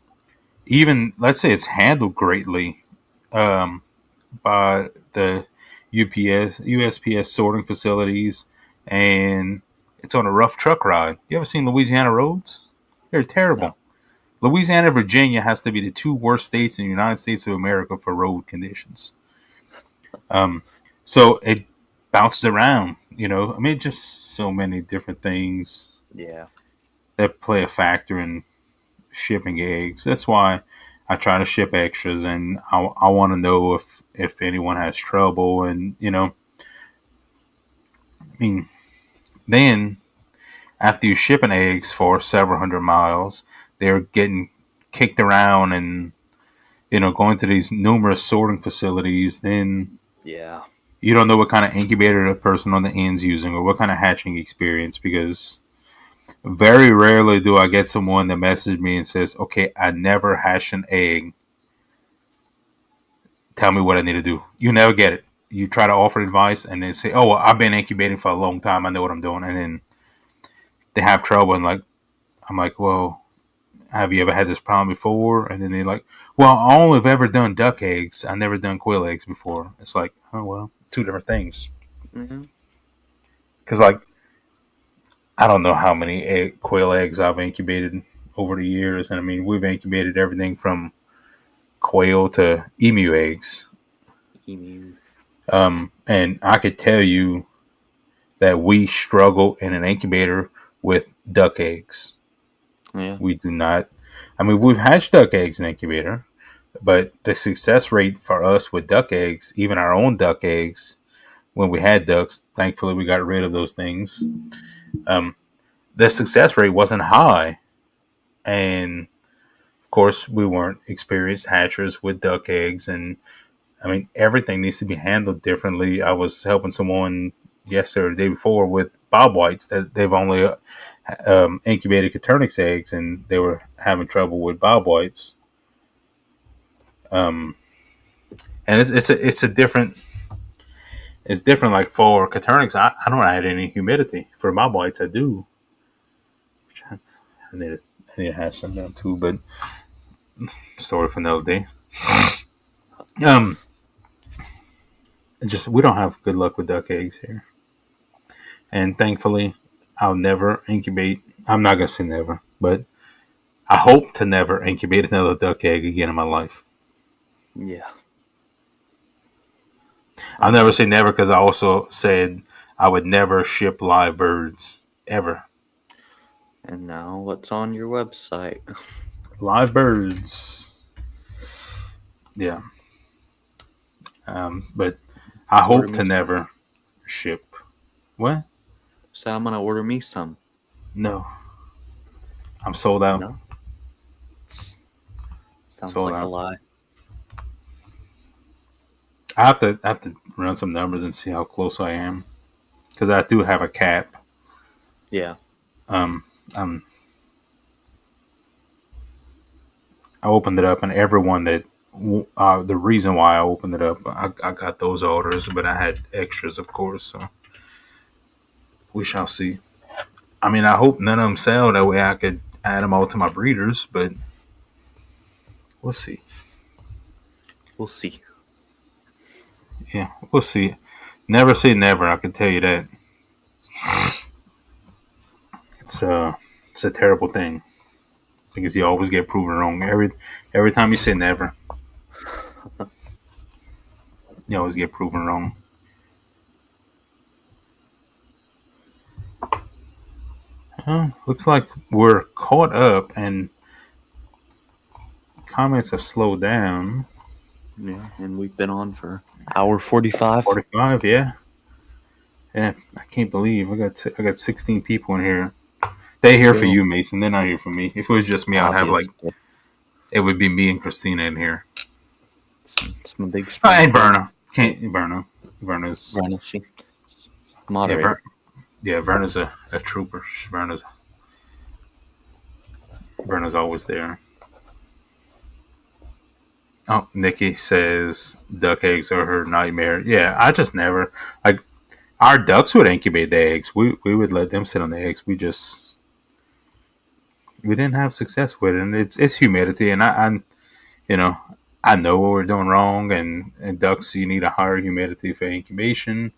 even let's say it's handled greatly um, by the USPS sorting facilities, and it's on a rough truck ride. You ever seen Louisiana roads? They're No. terrible. Louisiana and Virginia has to be the two worst states in the United States of America for road conditions. Um, so it bounces around. I mean, just so many different things Yeah. that play a factor in shipping eggs. That's why I try to ship extras, and I want to know if anyone has trouble. And I mean, then after you shipping eggs for several hundred miles, they're getting kicked around and going to these numerous sorting facilities. Then Yeah. you don't know what kind of incubator the person on the end's using or what kind of hatching experience, because very rarely do I get someone that messages me and says, "Okay, I never hatched an egg. Tell me what I need to do." You never get it. You try to offer advice and they say, "Oh, well, I've been incubating for a long time. I know what I'm doing." And then they have trouble, and I'm like, "Well, have you ever had this problem before?" And then they're like, "Well, I only have ever done duck eggs. I never done quail eggs before." It's like, oh well, two different things. Mm-hmm. Because I don't know how many quail eggs I've incubated over the years, and I mean we've incubated everything from quail to emu eggs. Emu. And I could tell you that we struggle in an incubator with duck eggs. Yeah. We do not. I mean, we've hatched duck eggs in incubator, but the success rate for us with duck eggs, even our own duck eggs, when we had ducks, thankfully we got rid of those things. Um, the success rate wasn't high, and of course we weren't experienced hatchers with duck eggs, and I mean everything needs to be handled differently. I was helping someone yesterday or the day before with bob whites that they've only incubated Coturnix eggs, and they were having trouble with bob whites. Um, and it's a different it's different. Like for Coturnix, I don't add any humidity. For bob whites, I do. I need to, I need to have some down too, but story for another day. Um, just we don't have good luck with duck eggs here, and thankfully, I'll never incubate. I'm not gonna say never, but I hope to never incubate another duck egg again in my life. Yeah. I'll I never say never because I also said I would never ship live birds ever. And now what's on your website? Live birds, yeah. But I Order hope me to some. never ship. What? So I'm gonna order me some. No, I'm sold out. No? Sounds Sold like a out. lie. I have to run some numbers and see how close I am because I do have a cap. Yeah. Um, um, I opened it up, and everyone that the reason why I opened it up, I got those orders, but I had extras, of course. So we shall see. I mean, I hope none of them sell. That way, I could add them all to my breeders. But we'll see. We'll see. Yeah, we'll see. Never say never. I can tell you that. It's it's a terrible thing because you always get proven wrong. Every time you say never, you always get proven wrong. Looks like we're caught up, and comments have slowed down. Yeah. And we've been on for hour 45. 45, yeah. Yeah, I can't believe I got 16 people in here. They here for Still, you, Mason. They're not here for me. If it was just me, I'd have obviously. it would be me and Christina in here. It's my big Oh, and sponsor. Verna. Can't Verna. Verna's Ryan, she yeah, moderator. Verna's a trooper. Verna's Verna's always there. Oh, Nikki says duck eggs are her nightmare. Yeah, I just never like our ducks would incubate the eggs. We would let them sit on the eggs. We didn't have success with it. And it's humidity, and I you know I know what we're doing wrong. And ducks, you need a higher humidity for incubation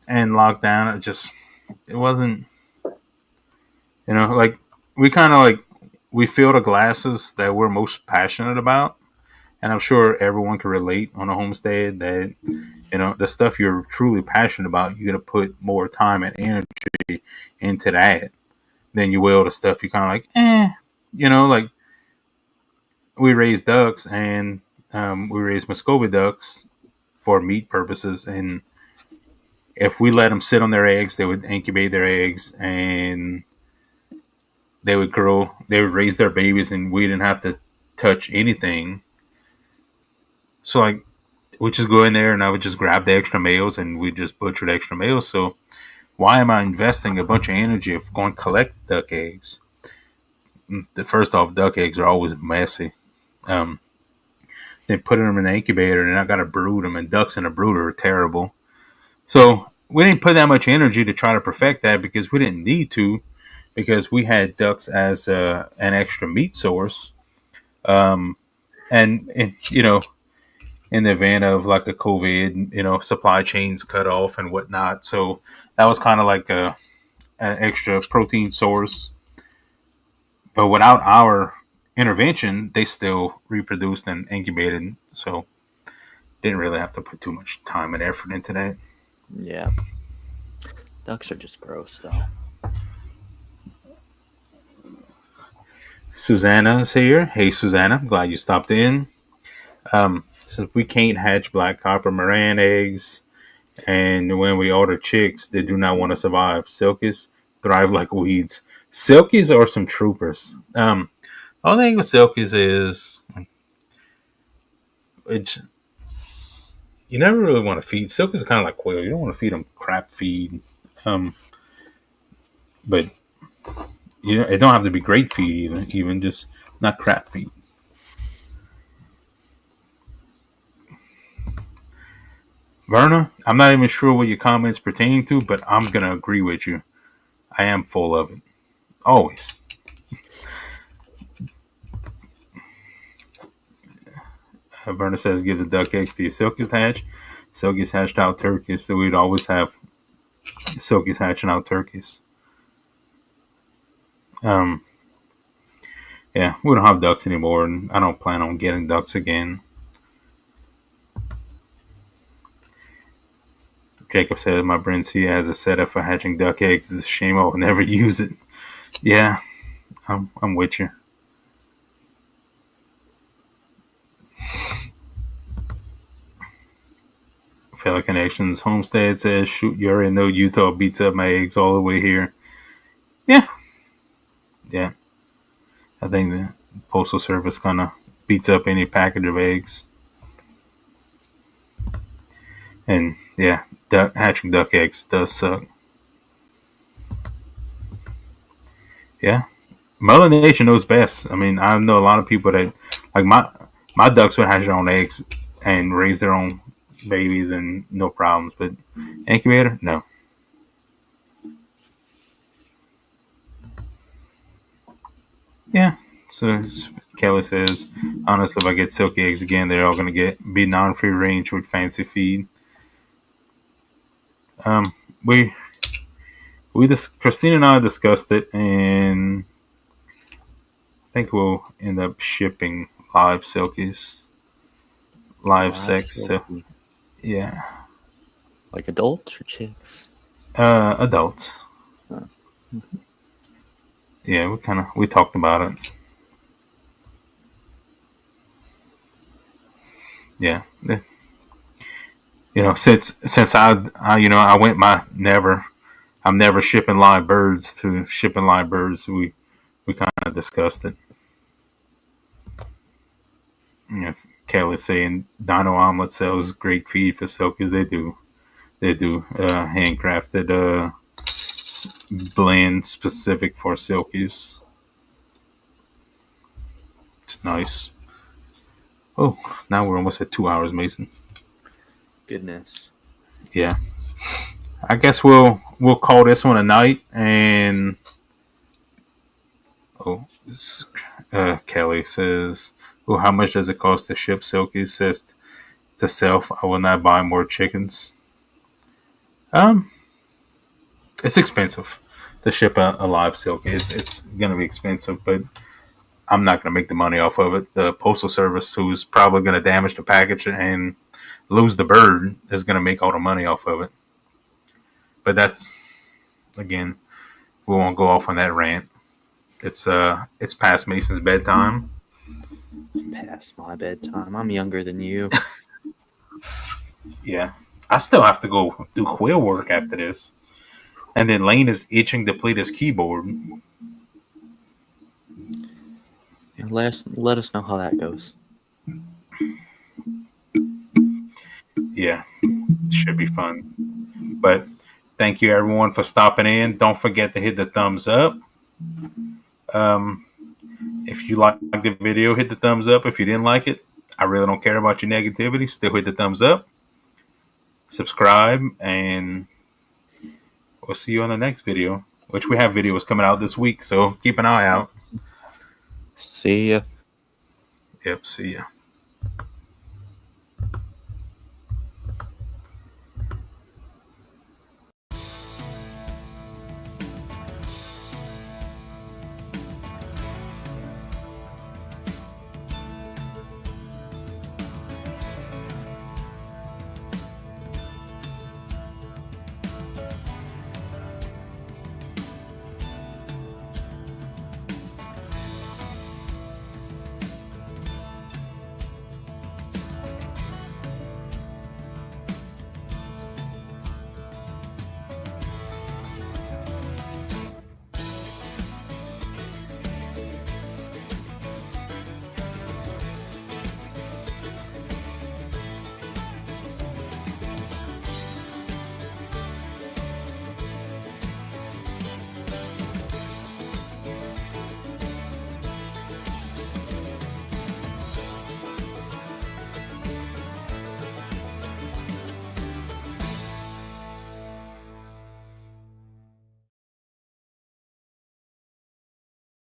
and lockdown. It wasn't like we kind of like we fill the glasses that we're most passionate about. And I'm sure everyone can relate on a homestead that the stuff you're truly passionate about, you're gonna put more time and energy into that than you will the stuff you kind of like. Like we raise ducks and we raise Muscovy ducks for meat purposes, and if we let them sit on their eggs, they would incubate their eggs and they would grow. They would raise their babies, and we didn't have to touch anything. So like we just go in there and I would just grab the extra males and we just butcher the extra males. So why am I investing a bunch of energy of going to collect duck eggs? The first off, duck eggs are always messy. Um, they put them in the incubator and I got to brood them, and ducks in a brooder are terrible. So we didn't put that much energy to try to perfect that because we didn't need to, because we had ducks as an extra meat source. Um, and in the event of like a COVID, supply chains cut off and whatnot. So that was kind of like an extra protein source. But without our intervention, they still reproduced and incubated. So didn't really have to put too much time and effort into that. Yeah. Ducks are just gross, though. Susanna's here. Hey, Susanna. Glad you stopped in. Since we can't hatch black copper Moran eggs, and when we order chicks, they do not want to survive. Silkies thrive like weeds. Silkies are some troopers. All thing with silkies is it's you never really want to feed. Silkies are kind of like quail. You don't want to feed them crap feed. Um, but it don't have to be great feed even just not crap feed. Verna, I'm not even sure what your comments pertain to, but I'm gonna agree with you. I am full of it. Always. Verna says give the duck eggs to your silkies to hatch. Silkies hatched out turkeys, so we'd always have silkies hatching out turkeys. Um, yeah, we don't have ducks anymore, and I don't plan on getting ducks again. Jacob says my Brincia has a setup for hatching duck eggs. It's a shame I will never use it. Yeah, I'm with you. Fellow Connections Homestead says, shoot, you already know Utah beats up my eggs all the way here. Yeah. Yeah. I think the Postal Service kind of beats up any package of eggs. And yeah, hatching duck eggs does suck. Yeah. Mother Nature knows best. I mean, I know a lot of people that, like my ducks would hatch their own eggs and raise their own babies and no problems. But incubator, no. Yeah. So Kelly says, honestly, if I get silky eggs again, they're all going to be non-free range with fancy feed. Um, we Christina and I discussed it, and I think we'll end up shipping live silkies, live sex. So, yeah, like adults or chicks? Adults. Huh. Yeah, we talked about it. Yeah, since I went I'm never shipping live birds to shipping live birds. We kind of discussed it. Kelly's saying Dino Omelet sells great feed for silkies. They do handcrafted blend specific for silkies. Nice. Oh, now we're almost at 2 hours, Mason. Goodness. Yeah. I guess we'll call this one a night. And oh, Kelly says, "Oh, how much does it cost to ship?" Silky says, "To self, I will not buy more chickens." Um, it's expensive to ship a live Silky. It's gonna be expensive, but I'm not gonna make the money off of it. The postal service, who's probably gonna damage the package and lose the bird, is gonna make all the money off of it. But that's again, we won't go off on that rant. It's past Mason's bedtime. Past my bedtime. I'm younger than you. Yeah. I still have to go do Quail work after this. And then Lane is itching to play this keyboard. Let us know how that goes. Yeah, it should be fun. But thank you everyone for stopping in. Don't forget to hit the thumbs up. Um, if you liked the video, hit the thumbs up. If you didn't like it, I really don't care about your negativity. Still hit the thumbs up. Subscribe, and we'll see you on the next video, which we have videos coming out this week. So keep an eye out. See ya. Yep, see ya.